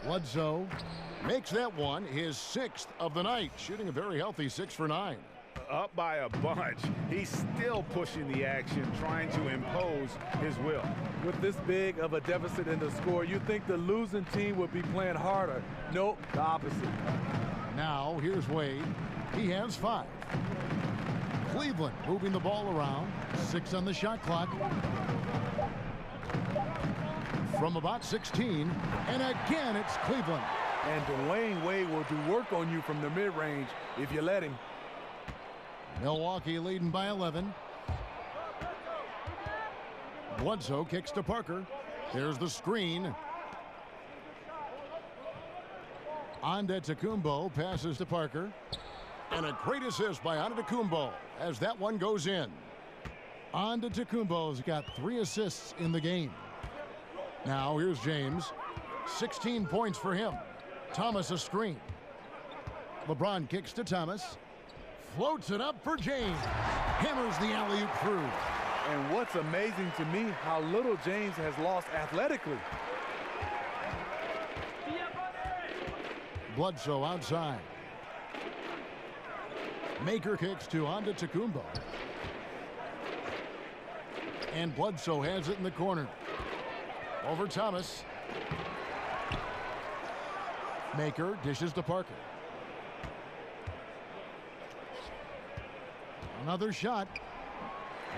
Bledsoe makes that one his 6th of the night, shooting a very healthy 6 for 9. Up by a bunch. He's still pushing the action, trying to impose his will. With this big of a deficit in the score, you think the losing team would be playing harder. Nope, the opposite. Now, here's Wade. He has 5. Cleveland moving the ball around. 6 on the shot clock. From about 16. And again, it's Cleveland. And Dwayne Wade will do work on you from the mid-range if you let him. Milwaukee leading by 11. Bledsoe kicks to Parker. There's the screen. Antetokounmpo passes to Parker. And a great assist by Antetokounmpo as that one goes in. Antetokounmpo's got 3 assists in the game. Now here's James. 16 points for him. Thomas a screen. LeBron kicks to Thomas. Floats it up for James. Hammers the alley-oop through. And what's amazing to me, how little James has lost athletically. Bledsoe outside. Maker kicks to Antetokounmpo. And Bledsoe has it in the corner. Over Thomas. Maker dishes to Parker. Another shot.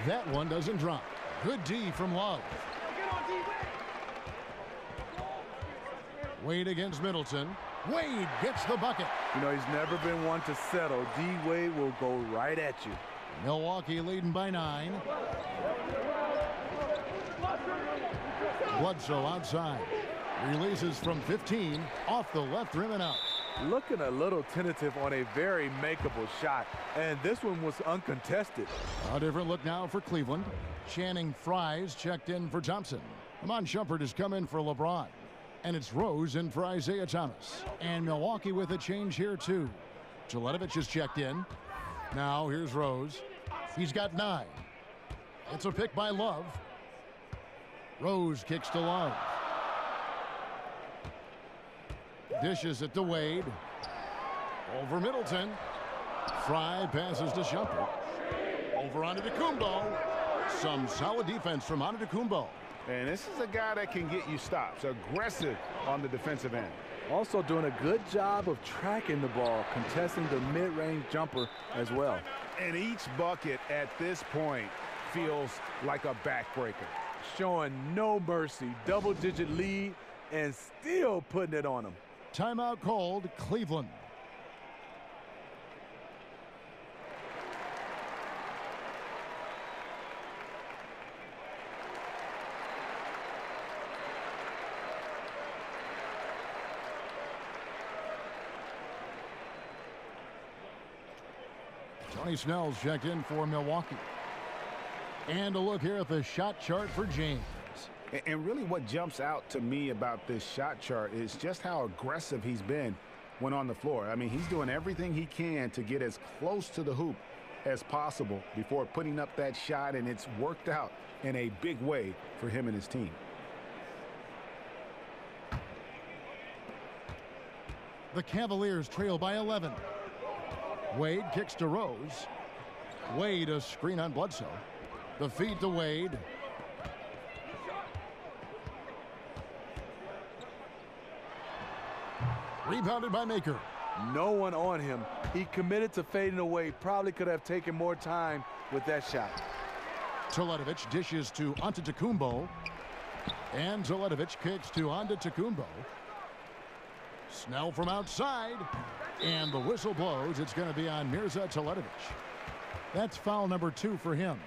That one doesn't drop. Good D from Love. Wade against Middleton. Wade gets the bucket. You know, he's never been one to settle. D-Wade will go right at you. Milwaukee leading by 9. Bledsoe outside. Releases from 15. Off the left rim and out. Looking a little tentative on a very makeable shot. And this one was uncontested. A different look now for Cleveland. Channing Frye's checked in for Thompson. Amon Shumpert has come in for LeBron. And it's Rose in for Isaiah Thomas. And Milwaukee with a change here too. Jeletovic is checked in. Now here's Rose. He's got 9. It's a pick by Love. Rose kicks to Love. Dishes it to Wade. Over Middleton. Fry passes to Shumpert. Over onto Antetokounmpo. Some solid defense from Antetokounmpo. And this is a guy that can get you stops. Aggressive on the defensive end. Also doing a good job of tracking the ball, contesting the mid-range jumper as well. And each bucket at this point feels like a backbreaker. Showing no mercy, double-digit lead, and still putting it on them. Timeout called, Cleveland. Tony Snell's checked in for Milwaukee. And a look here at the shot chart for James. And really what jumps out to me about this shot chart is just how aggressive he's been when on the floor. I mean, he's doing everything he can to get as close to the hoop as possible before putting up that shot, and it's worked out in a big way for him and his team. The Cavaliers trail by 11. Wade kicks to Rose. Wade a screen on Bledsoe. The feed to Wade. Rebounded by Maker. No one on him. He committed to fading away. Probably could have taken more time with that shot. Teletovic dishes to Antetokounmpo. And Teletovic kicks to Antetokounmpo. Snell from outside. And the whistle blows. It's going to be on Mirza Teletovic. That's foul number 2 for him.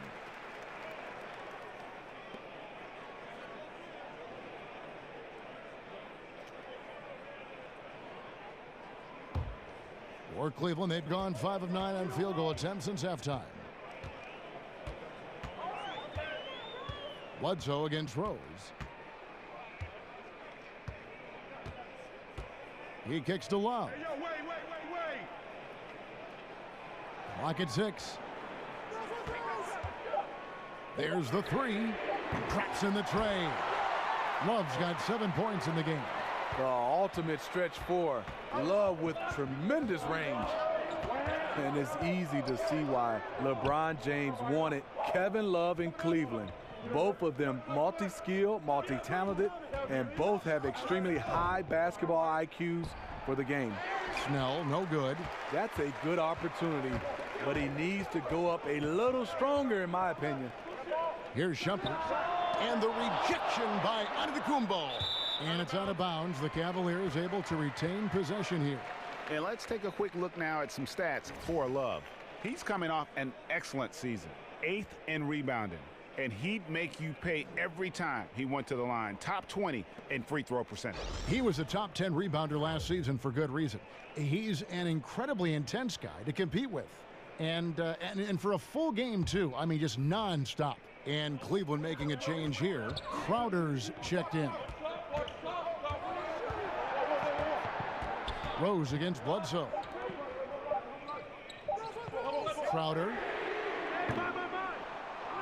For Cleveland, they've gone 5 of 9 on field goal attempts since halftime. Bledsoe against Rose. He kicks to Love. Hey, yo, wait. Clock at 6. There's the 3. Traps in the tray. Love's got 7 points in the game. The ultimate stretch 4. Love with tremendous range. And it's easy to see why LeBron James wanted Kevin Love in Cleveland. Both of them multi-skilled, multi-talented, and both have extremely high basketball IQs for the game. Snell, no good. That's a good opportunity, but he needs to go up a little stronger, in my opinion. Here's Shumpert. And the rejection by Antetokounmpo. And it's out of bounds. The Cavaliers able to retain possession here. And let's take a quick look now at some stats for Love. He's coming off an excellent season. 8th in rebounding. And he'd make you pay every time he went to the line. Top 20 in free throw percentage. He was a top 10 rebounder last season for good reason. He's an incredibly intense guy to compete with. And for a full game, too. I mean, just nonstop. And Cleveland making a change here. Crowder's checked in. Rose against Bledsoe. Crowder.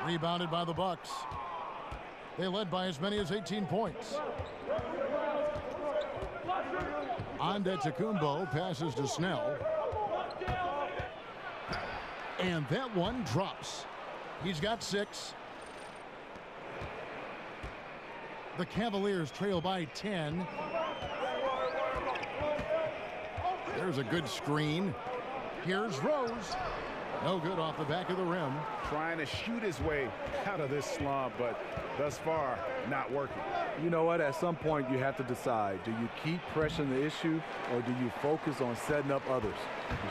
Rebounded by the Bucks. They led by as many as 18 points. Antetokounmpo passes to Snell. And that one drops. He's got 6. The Cavaliers trail by 10. There's a good screen. Here's Rose. No good off the back of the rim. Trying to shoot his way out of this slump, but thus far, not working. You know what? At some point, you have to decide. Do you keep pressing the issue, or do you focus on setting up others?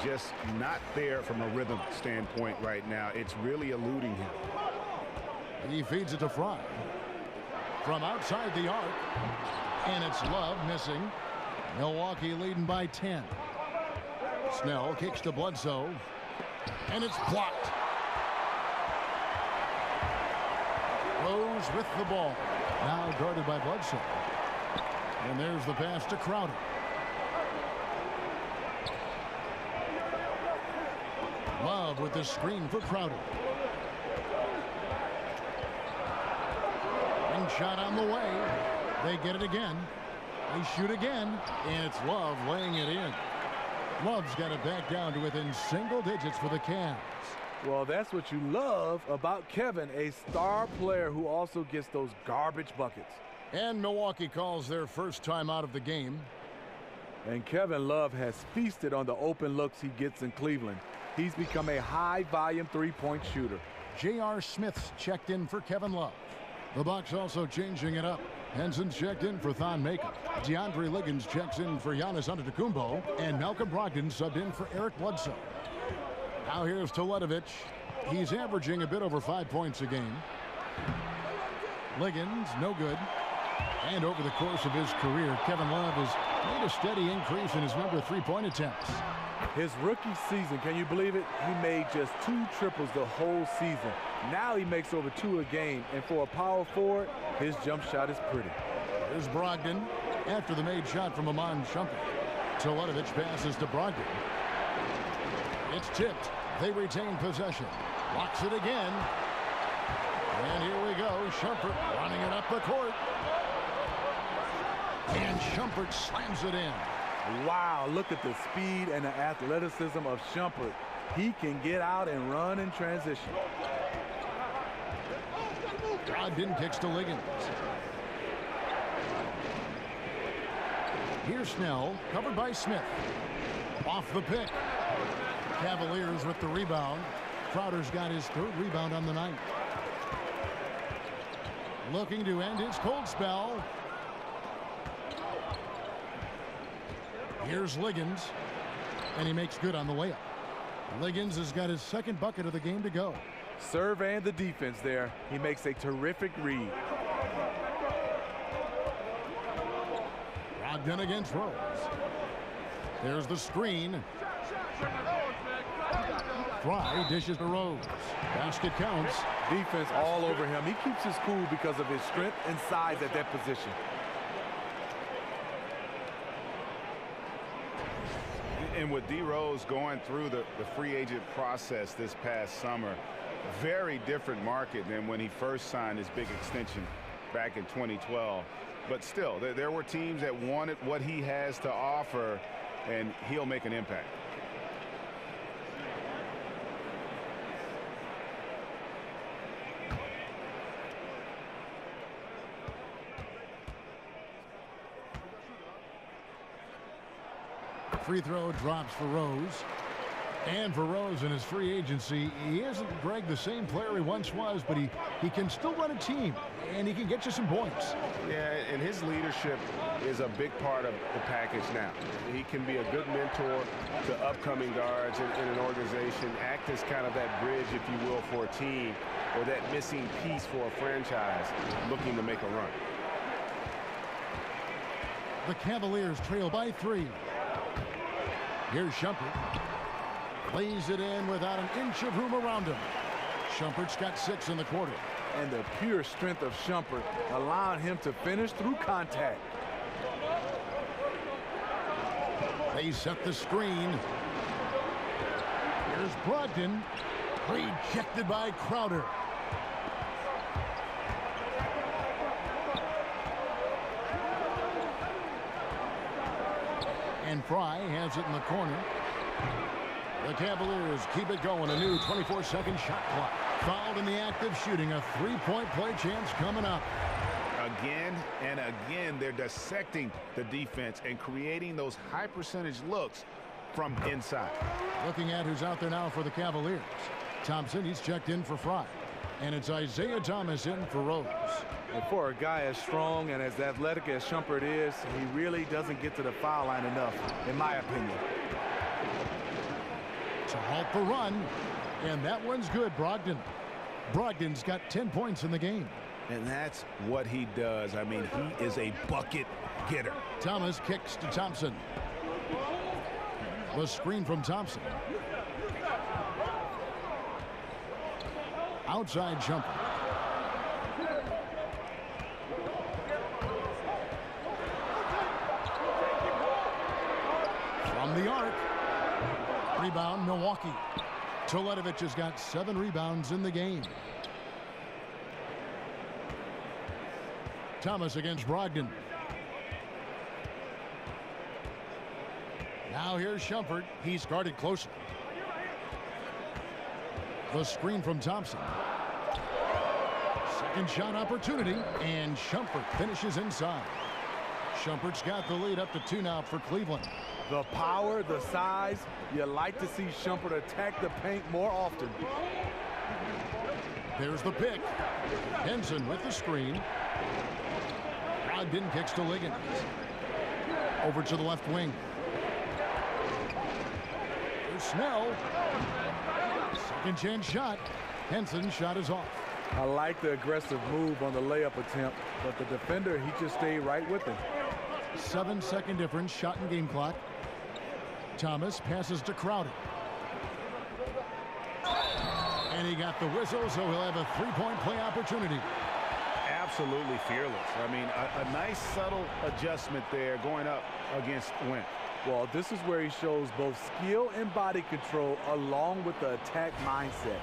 Just not there from a rhythm standpoint right now. It's really eluding him. He feeds it to Fry. From outside the arc. And it's Love missing. Milwaukee leading by 10. Snell kicks to Bledsoe. And it's blocked. Rose with the ball. Now guarded by Bledsoe. And there's the pass to Crowder. Love with the screen for Crowder. Ring shot on the way. They get it again. They shoot again. And it's Love laying it in. Love's got it back down to within single digits for the Cavs. Well, that's what you love about Kevin, a star player who also gets those garbage buckets. And Milwaukee calls their first time out of the game. And Kevin Love has feasted on the open looks he gets in Cleveland. He's become a high-volume three-point shooter. J.R. Smith's checked in for Kevin Love. The Bucks also changing it up. Henson's checked in for Thon Maker. DeAndre Liggins checks in for Giannis Antetokounmpo. And Malcolm Brogdon subbed in for Eric Bledsoe. Now here's Teletovic. He's averaging a bit over 5 points a game. Liggins, no good. And over the course of his career, Kevin Love has made a steady increase in his number of three-point attempts. His rookie season, can you believe it? He made just 2 triples the whole season. Now he makes over 2 a game, and for a power forward, his jump shot is pretty. Here's Brogdon after the made shot from Iman Shumpert. Teletovic passes to Brogdon. It's tipped. They retain possession. Locks it again. And here we go. Shumpert running it up the court. And Shumpert slams it in. Wow, look at the speed and the athleticism of Shumpert. He can get out and run in transition. Brogdon kicks to Liggins. Here's Snell, covered by Smith. Off the pick. Cavaliers with the rebound. Crowder's got his 3rd rebound on the night. Looking to end his cold spell. Here's Liggins, and he makes good on the layup. Liggins has got his 2nd bucket of the game to go. Serve and the defense there. He makes a terrific read. Brogdon against Rose. There's the screen. Fry dishes to Rose. Basket counts. Defense all over him. He keeps his cool because of his strength and size at that position. And with D. Rose going through the free agent process this past summer, very different market than when he first signed his big extension back in 2012. But still, there were teams that wanted what he has to offer, and he'll make an impact. Free throw drops for Rose. And for Rose in his free agency, he isn't, Greg, the same player he once was, but he can still run a team, and he can get you some points. Yeah, and his leadership is a big part of the package now. He can be a good mentor to upcoming guards in an organization, act as kind of that bridge, if you will, for a team, or that missing piece for a franchise looking to make a run. The Cavaliers trail by 3. Here's Shumpert. Lays it in without an inch of room around him. Shumpert's got 6 in the quarter. And the pure strength of Shumpert allowing him to finish through contact. They set the screen. Here's Brogdon. Rejected by Crowder. And Fry has it in the corner. The Cavaliers keep it going. A new 24-second shot clock. Fouled in the act of shooting. A 3-point play chance coming up. Again and again, they're dissecting the defense and creating those high percentage looks from inside. Looking at who's out there now for the Cavaliers. Thompson, he's checked in for Fry. And it's Isaiah Thomas in for Rose. And for a guy as strong and as athletic as Shumpert is, he really doesn't get to the foul line enough, in my opinion. To halt the run, and that one's good. Brogdon's got 10 points in the game. And that's what he does. I mean, he is a bucket getter. Thomas kicks to Thompson. The screen from Thompson. Outside Shumpert. From the arc. Rebound, Milwaukee. Teletovic has got 7 rebounds in the game. Thomas against Brogdon. Now here's Shumpert. He's guarded closer. The screen from Thompson. Second shot opportunity, and Shumpert finishes inside. Shumpert's got the lead up to 2 now for Cleveland. The power, the size, you like to see Shumpert attack the paint more often. There's the pick. Henson with the screen. Brogdon kicks to Liggins. Over to the left wing. There's Snell. Second chance shot. Henson's shot is off. I like the aggressive move on the layup attempt, but the defender, he just stayed right with him. 7-second difference, shot and game clock. Thomas passes to Crowder. And he got the whistle, so he'll have a 3-point play opportunity. Absolutely fearless. I mean, a nice subtle adjustment there going up against Wentz. Well, this is where he shows both skill and body control along with the attack mindset.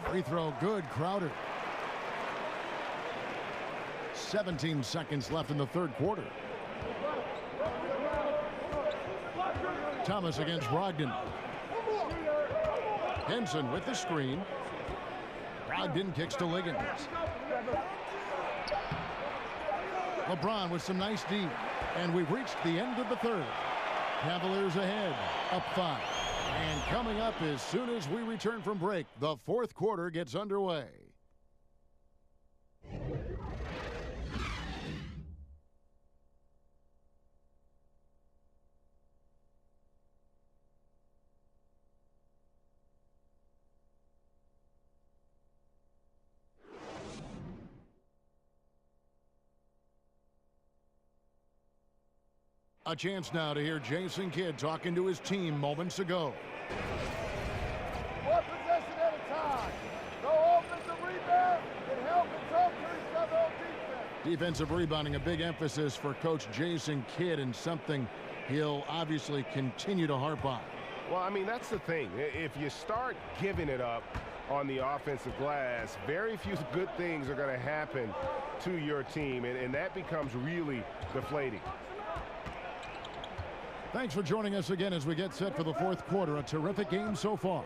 Free throw good, Crowder. 17 seconds left in the third quarter. Thomas against Brogdon. Henson with the screen. Brogdon kicks to Liggins. LeBron with some nice D. And we've reached the end of the third. Cavaliers ahead, up 5. And coming up as soon as we return from break, the fourth quarter gets underway. A chance now to hear Jason Kidd talking to his team moments ago. One possession at a time. No offensive rebound and help and talk to each other on defense. Defensive rebounding, a big emphasis for Coach Jason Kidd, and something he'll obviously continue to harp on. Well, I mean, that's the thing. If you start giving it up on the offensive glass, very few good things are going to happen to your team, and that becomes really deflating. Thanks for joining us again as we get set for the fourth quarter. A terrific game so far.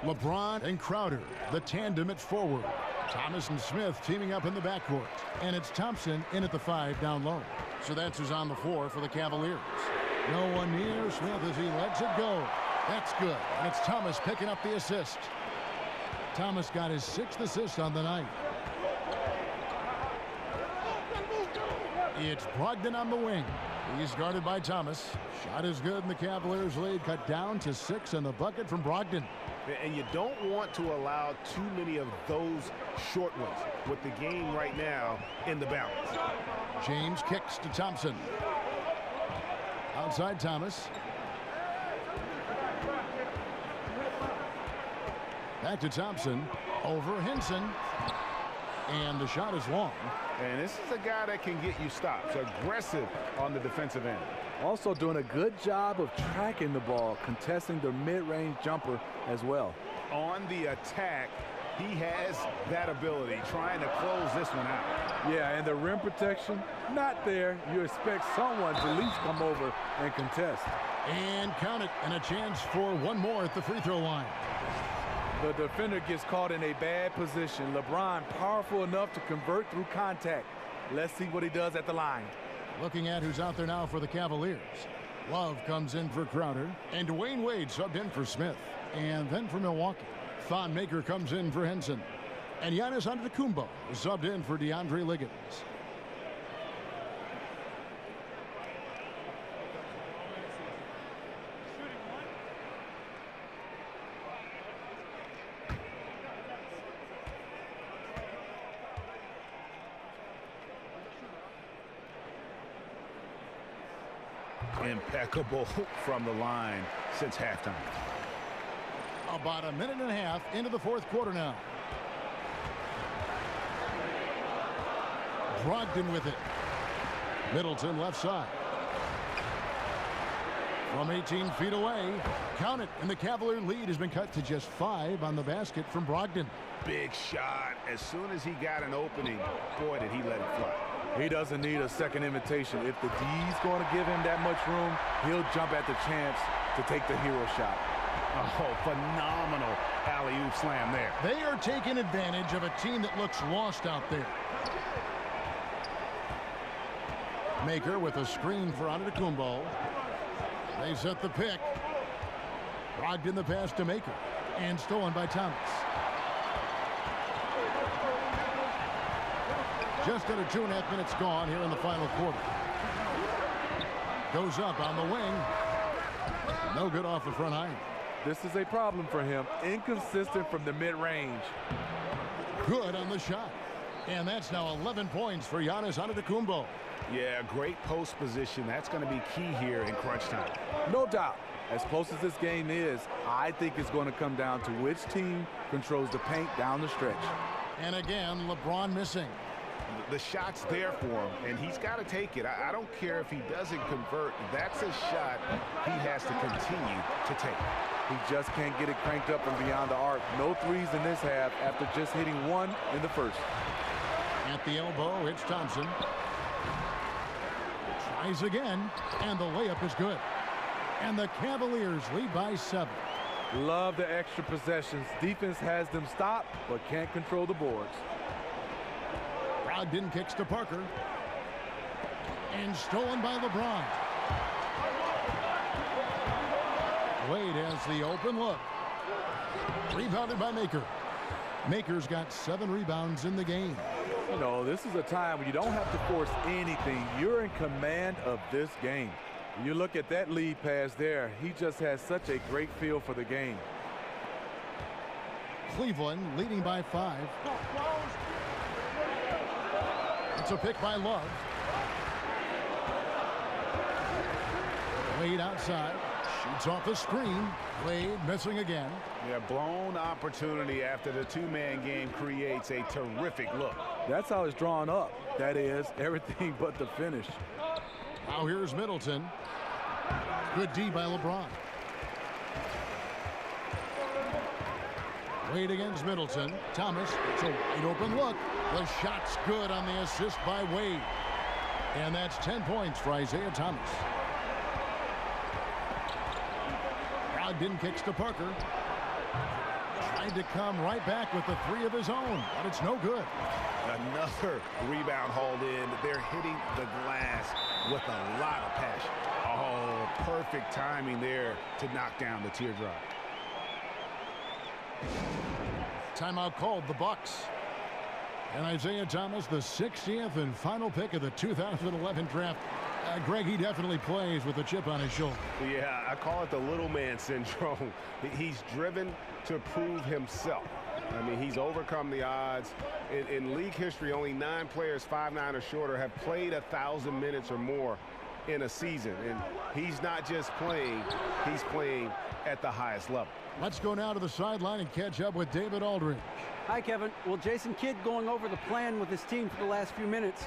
LeBron and Crowder, the tandem at forward. Thomas and Smith teaming up in the backcourt. And it's Thompson in at the 5 down low. So that's who's on the floor for the Cavaliers. No one near Smith as he lets it go. That's good. And it's Thomas picking up the assist. Thomas got his 6th assist on the night. It's Brogdon on the wing. He's guarded by Thomas. Shot is good, and the Cavaliers lead cut down to 6, and the bucket from Brogdon. And you don't want to allow too many of those short ones with the game right now in the balance. James kicks to Thompson. Outside Thomas. Back to Thompson. Over Henson. And the shot is long. And this is a guy that can get you stops. Aggressive on the defensive end. Also doing a good job of tracking the ball, contesting the mid-range jumper as well. On the attack, he has that ability, trying to close this one out. Yeah, and the rim protection, not there. You expect someone to at least come over and contest. And count it, and a chance for one more at the free throw line. The defender gets caught in a bad position. LeBron powerful enough to convert through contact. Let's see what he does at the line. Looking at who's out there now for the Cavaliers. Love comes in for Crowder, and Dwayne Wade subbed in for Smith. And then for Milwaukee, Thon Maker comes in for Henson. And Giannis Antetokounmpo subbed in for DeAndre Liggins. Impeccable from the line since halftime. About a minute and a half into the fourth quarter now. Brogdon with it. Middleton left side. From 18 feet away. Count it. And the Cavalier lead has been cut to just 5 on the basket from Brogdon. big shot. As soon as he got an opening, boy, did he let it fly. He doesn't need a second invitation. If the D's going to give him that much room, he'll jump at the chance to take the hero shot. Oh, phenomenal alley-oop slam there. They are taking advantage of a team that looks lost out there. Maker with a screen for Antetokounmpo. They set the pick. Brogdon the pass to Maker. And stolen by Thomas. Just under 2.5 minutes gone here in the final quarter. Goes up on the wing. No good off the front iron. This is a problem for him. Inconsistent from the mid-range. Good on the shot. And that's now 11 points for Giannis Antetokounmpo. Yeah, great post position. That's going to be key here in crunch time. No doubt. As close as this game is, I think it's going to come down to which team controls the paint down the stretch. And again, LeBron missing. The shot's there for him, and he's got to take it. I don't care if he doesn't convert. That's a shot he has to continue to take. He just can't get it cranked up and beyond the arc. No threes in this half after just hitting one in the first. At the elbow, it's Thompson. Tries again, and the layup is good. And the Cavaliers lead by 7. Love the extra possessions. Defense has them stopped, but can't control the boards. Brogdon kicks to Parker. And stolen by LeBron. Wade has the open look. Rebounded by Maker. Maker's got 7 rebounds in the game. You know, this is a time when you don't have to force anything. You're in command of this game. You look at that lead pass there. He just has such a great feel for the game. Cleveland leading by 5. It's a pick by Love. Wade outside. Shoots off the screen. Wade missing again. Yeah, blown opportunity after the two-man game creates a terrific look. That's how it's drawn up. That is, everything but the finish. Now here's Middleton. Good D by LeBron. Wade against Middleton. Thomas, it's a wide open look. The shot's good on the assist by Wade. And that's 10 points for Isaiah Thomas. Brogdon kicks to Parker. Tried to come right back with the 3 of his own, but it's no good. Another rebound hauled in. They're hitting the glass with a lot of passion. Oh, perfect timing there to knock down the teardrop. Timeout called, the Bucks. And Isaiah Thomas, the 60th and final pick of the 2011 draft. Greg, he definitely plays with a chip on his shoulder. Yeah, I call it the little man syndrome. He's driven to prove himself. I mean, he's overcome the odds. In league history, only 9 players 5'9" or shorter have played 1,000 minutes or more in a season. And he's not just playing, he's playing at the highest level. Let's go now to the sideline and catch up with David Aldridge. Hi, Kevin. Well, Jason Kidd going over the plan with his team for the last few minutes,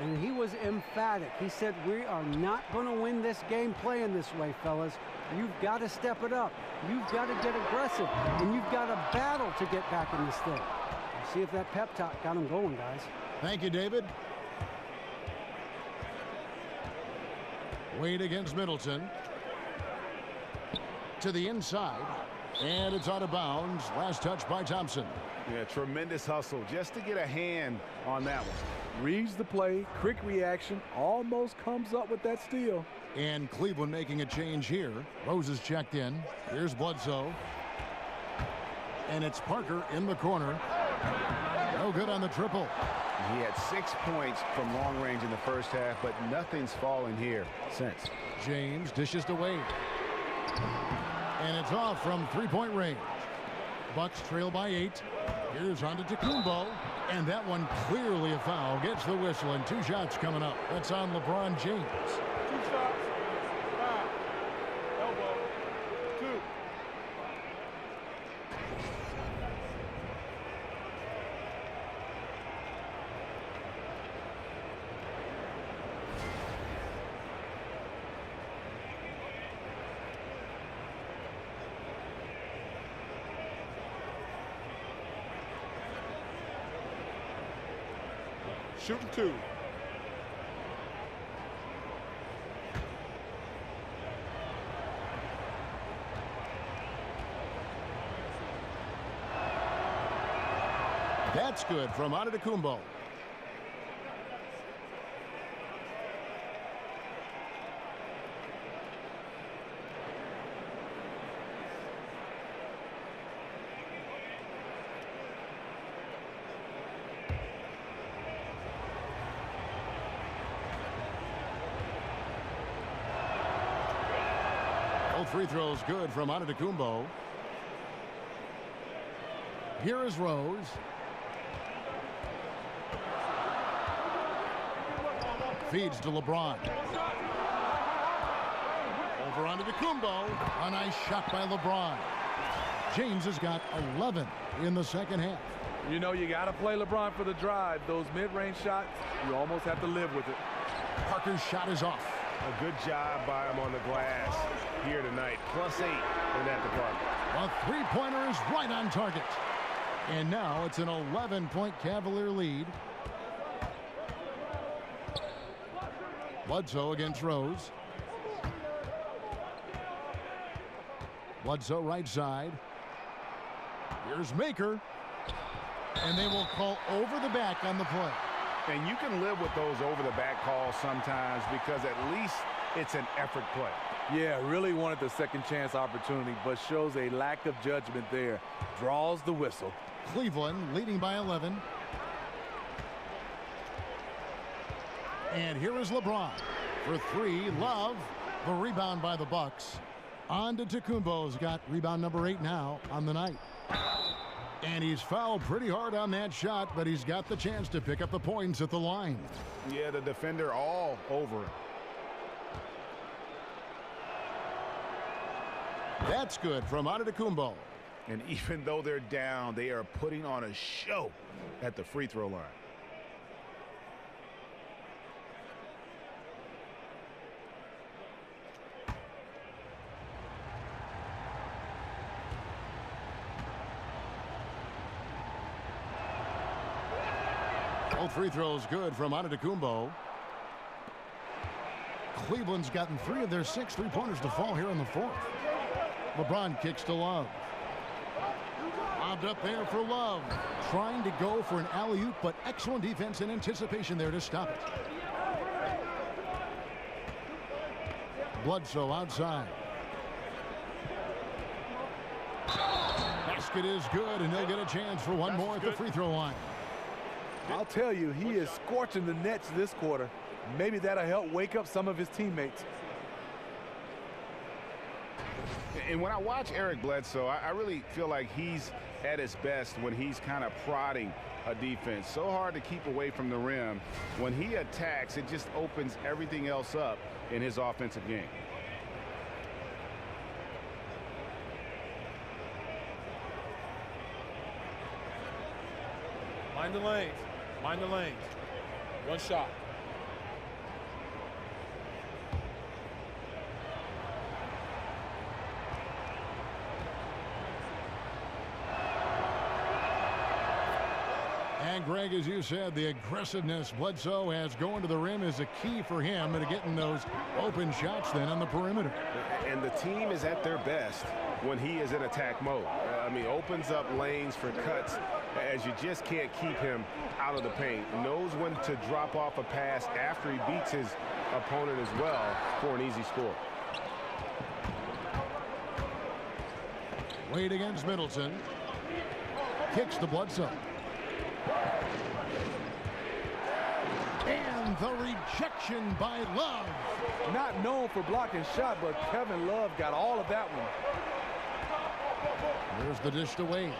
and he was emphatic. He said, we are not going to win this game playing this way, fellas. You've got to step it up. You've got to get aggressive, and you've got to battle to get back in this thing. We'll see if that pep talk got him going, guys. Thank you, David. Wade against Middleton. To the inside. And it's out of bounds. Last touch by Thompson. Yeah, tremendous hustle just to get a hand on that one. Reads the play, quick reaction, almost comes up with that steal. And Cleveland making a change here. Rose is checked in. Here's Bledsoe. And it's Parker in the corner. No good on the triple. He had 6 points from long range in the first half, but nothing's fallen here since. James dishes to Wade. And it's off from three-point range. Bucks trail by 8. Here's Antetokounmpo. And that one clearly a foul. Gets the whistle, and 2 shots coming up. That's on LeBron James. 2 shots. Foul. Elbow. 2. Shooting 2. That's good from Antetokounmpo. Both free throws good from Antetokounmpo. Here is Rose. Feeds to LeBron. Over onto Antetokounmpo. A nice shot by LeBron. James has got 11 in the second half. You know, you got to play LeBron for the drive. Those mid-range shots, you almost have to live with it. Parker's shot is off. A good job by him on the glass here tonight. +8 in that department. A three-pointer is right on target. And now it's an 11-point Cavalier lead. Bledsoe against Rose. Bledsoe right side. Here's Maker. And they will call over the back on the play. And you can live with those over-the-back calls sometimes because at least it's an effort play. Yeah, really wanted the second chance opportunity, but shows a lack of judgment there. Draws the whistle. Cleveland leading by 11. And here is LeBron for 3. Love, the rebound by the Bucks. Antetokounmpo's got rebound number 8 now on the night. And he's fouled pretty hard on that shot, but he's got the chance to pick up the points at the line. Yeah, the defender all over him. That's good from Antetokounmpo. And even though they're down, they are putting on a show at the free throw line. Both free throws good from Antetokounmpo. Cleveland's gotten 3 of their 6 three-pointers to fall here in the 4th. LeBron kicks to Love. Lobbed up there for Love. Trying to go for an alley-oop, but excellent defense and anticipation there to stop it. Bledsoe outside. Basket is good, and they'll get a chance for one more at the free throw line. I'll tell you, he is scorching the nets this quarter. Maybe that'll help wake up some of his teammates. And when I watch Eric Bledsoe, I really feel like he's at his best when he's kind of prodding a defense. So hard to keep away from the rim. When he attacks, it just opens everything else up in his offensive game. Mind the lanes. Mind the lanes. One shot. And Greg, as you said, the aggressiveness Bledsoe has going to the rim is a key for him to getting those open shots then on the perimeter. And the team is at their best when he is in attack mode. I mean, opens up lanes for cuts as you just can't keep him out of the paint. Knows when to drop off a pass after he beats his opponent as well for an easy score. Wade against Middleton. Kicks to Bledsoe. And the rejection by Love. Not known for blocking shot, but Kevin Love got all of that one. There's the dish to Wade.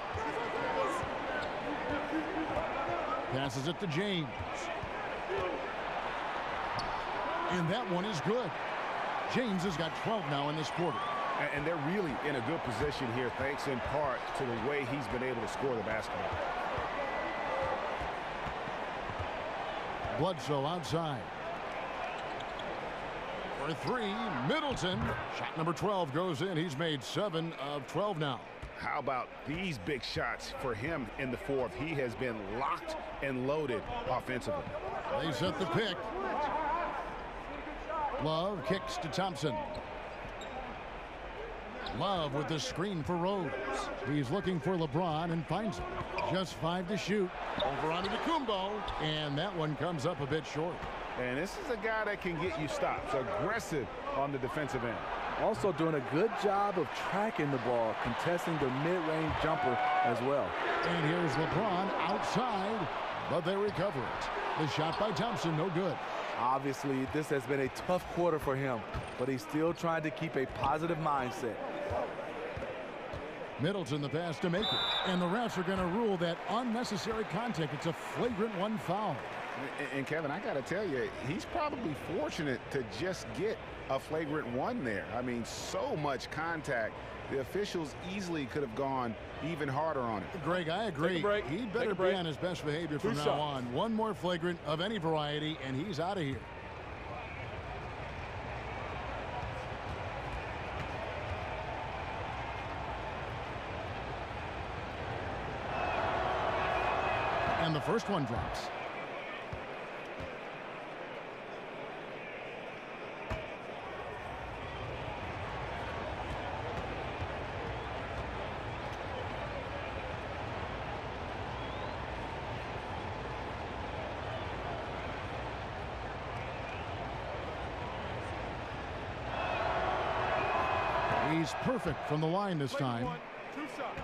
Passes it to James. And that one is good. James has got 12 now in this quarter. And they're really in a good position here, thanks in part to the way he's been able to score the basketball. Bledsoe outside. For For three, Middleton. Shot number 12 goes in. He's made 7 of 12 now. How about these big shots for him in the fourth? He has been locked and loaded offensively. They set the pick. Love kicks to Thompson. Love with the screen for Rose. He's looking for LeBron and finds him. Just 5 to shoot. Over onto Kumbo, and that one comes up a bit short. And this is a guy that can get you stops. Aggressive on the defensive end. Also doing a good job of tracking the ball, contesting the mid-range jumper as well. And here's LeBron outside, but they recover it. The shot by Thompson, no good. Obviously, this has been a tough quarter for him, but he's still trying to keep a positive mindset. Middleton the pass to make it. And the refs are going to rule that unnecessary contact. It's a flagrant 1 foul. And Kevin, I got to tell you, he's probably fortunate to just get a flagrant 1 there. I mean, so much contact. The officials easily could have gone even harder on it. Greg, I agree. He better be on his best behavior from now on. One more flagrant of any variety, and he's out of here. And the first one drops. He's perfect from the line this time. 2 shots.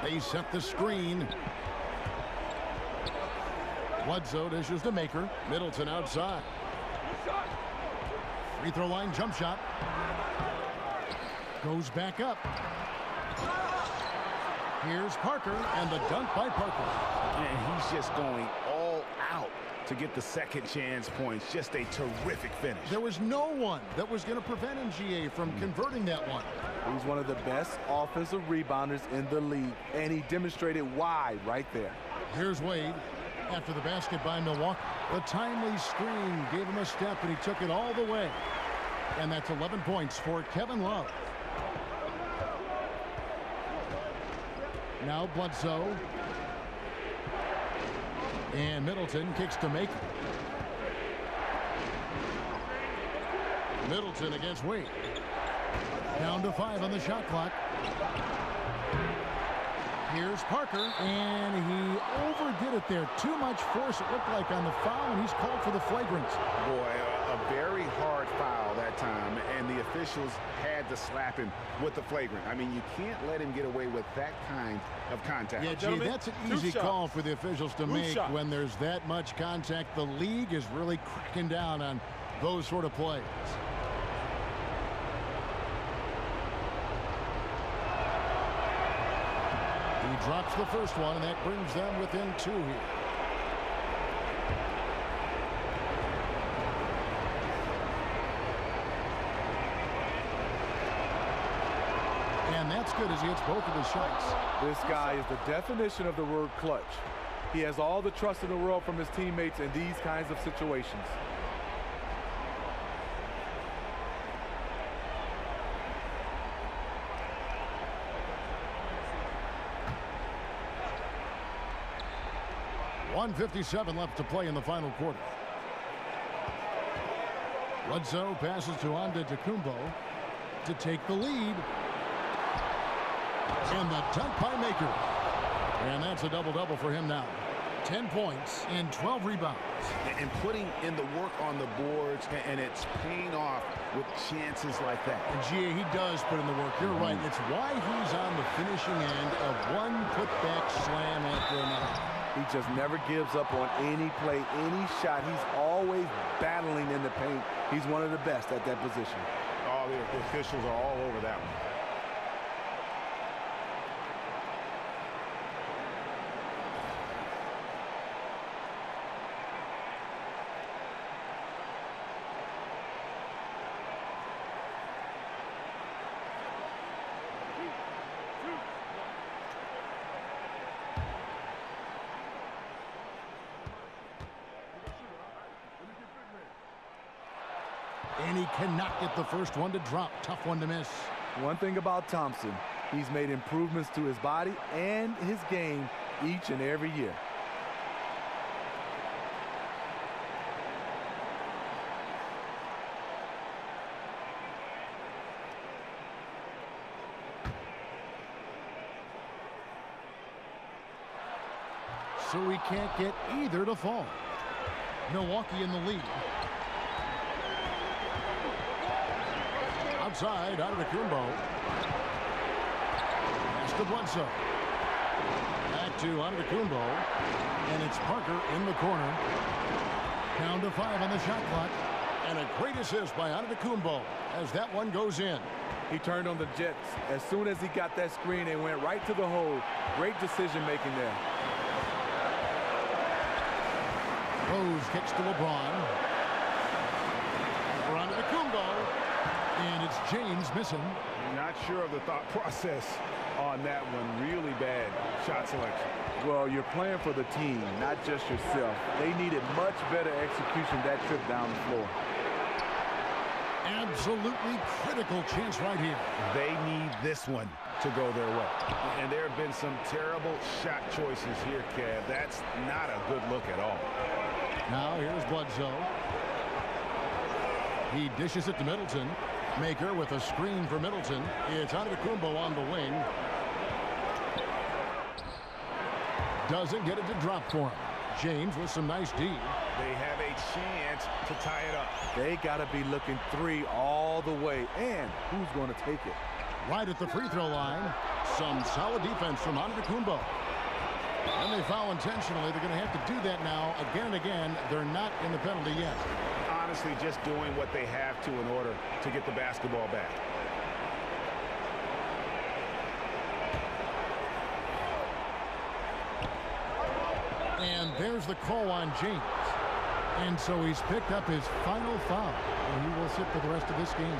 They set the screen. Bledsoe dishes to Maker. Middleton outside. Free throw line jump shot. Goes back up. Here's Parker, and the dunk by Parker. And he's just going all out to get the second chance points. Just a terrific finish. There was no one that was going to prevent NGA from converting that one. He's one of the best offensive rebounders in the league, and he demonstrated why right there. Here's Wade after the basket by Milwaukee. The timely screen gave him a step, and he took it all the way. And that's 11 points for Kevin Love. Now Bledsoe. And Middleton kicks to Maker. Middleton against Wade. Down to 5 on the shot clock. Here's Parker, and he overdid it there. Too much force, it looked like, on the foul, and he's called for the flagrant. Boy, a very hard foul that time, and the officials had to slap him with the flagrant. I mean, you can't let him get away with that kind of contact. Yeah, gee, that's an easy call for the officials to make when there's that much contact. The league is really cracking down on those sort of plays. He drops the first one, and that brings them within 2 here. And that's good as he hits both of his shots. This guy is the definition of the word clutch. He has all the trust in the world from his teammates in these kinds of situations. .157 left to play in the final quarter. Bledsoe passes to Antetokounmpo to take the lead. And the dunk by Maker. And that's a double-double for him now. 10 points and 12 rebounds. And putting in the work on the boards, and it's paying off with chances like that. And GA, he does put in the work. You're right. It's why he's on the finishing end of one putback slam after another. He just never gives up on any play, any shot. He's always battling in the paint. He's one of the best at that position. Oh, the officials are all over that one. And he cannot get the first one to drop. Tough one to miss. One thing about Thompson, he's made improvements to his body and his game each and every year. So he can't get either to fall. Milwaukee in the lead. Outside, Antetokounmpo. Pass to Bledsoe. Back to Antetokounmpo. And it's Parker in the corner. Down to 5 on the shot clock. And a great assist by Antetokounmpo as that one goes in. He turned on the Jets. As soon as he got that screen, they went right to the hole. Great decision making there. Rose kicks to LeBron. For Antetokounmpo. And it's James missing. Not sure of the thought process on that one. Really bad shot selection. Well, you're playing for the team, not just yourself. They needed much better execution that trip down the floor. Absolutely critical chance right here. They need this one to go their way. And there have been some terrible shot choices here, Kev. That's not a good look at all. Now here's Bledsoe. He dishes it to Middleton. Maker with a screen for Middleton. It's Antetokounmpo on the wing. Doesn't get it to drop for him. James with some nice D. They have a chance to tie it up. They got to be looking 3 all the way. And who's going to take it? Right at the free throw line. Some solid defense from Antetokounmpo. And they foul intentionally. They're going to have to do that now again and again. They're not in the penalty yet. Honestly, just doing what they have to in order to get the basketball back. And there's the call on James. And so he's picked up his final foul. And he will sit for the rest of this game.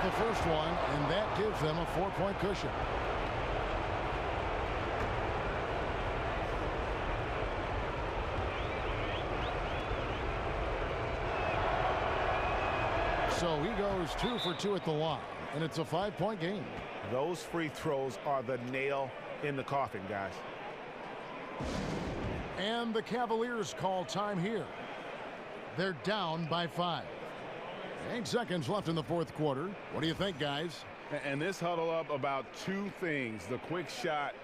The first one, and that gives them a 4-point cushion. So he goes 2 for 2 at the line, and it's a 5-point game. Those free throws are the nail in the coffin, guys. And the Cavaliers call time here. They're down by 5. 8 seconds left in the fourth quarter. What do you think, guys? And this huddle up about 2 things, the quick shot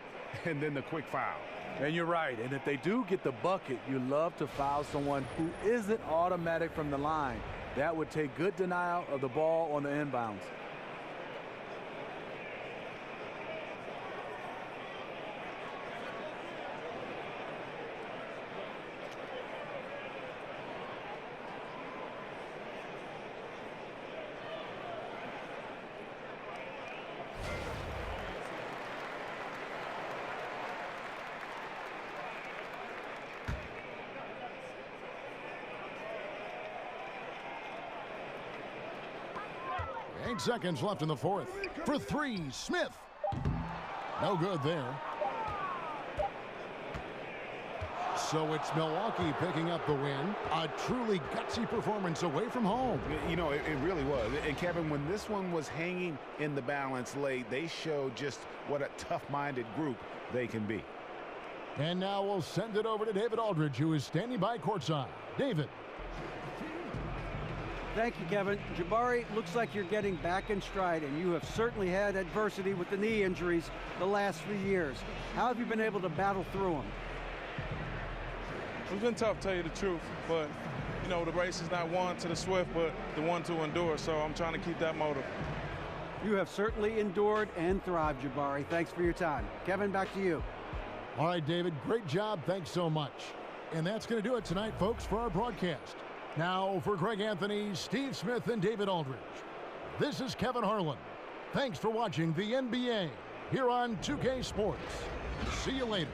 and then the quick foul. And you're right. And if they do get the bucket, you love to foul someone who isn't automatic from the line. That would take good denial of the ball on the inbounds. Seconds left in the fourth. For 3, Smith. No good there. So it's Milwaukee picking up the win. A truly gutsy performance away from home. You know, it really was. And Kevin, when this one was hanging in the balance late, they showed just what a tough-minded group they can be. And now we'll send it over to David Aldridge, who is standing by courtside. David. Thank you, Kevin. Jabari, looks like you're getting back in stride, and you have certainly had adversity with the knee injuries the last few years. How have you been able to battle through them? It's been tough, to tell you the truth, but, you know, the race is not won to the swift, but the one to endure, so I'm trying to keep that motive. You have certainly endured and thrived, Jabari. Thanks for your time. Kevin, back to you. All right, David, great job. Thanks so much. And that's going to do it tonight, folks, for our broadcast. Now, for Greg Anthony, Steve Smith, and David Aldridge, this is Kevin Harlan. Thanks for watching the NBA here on 2K Sports. See you later.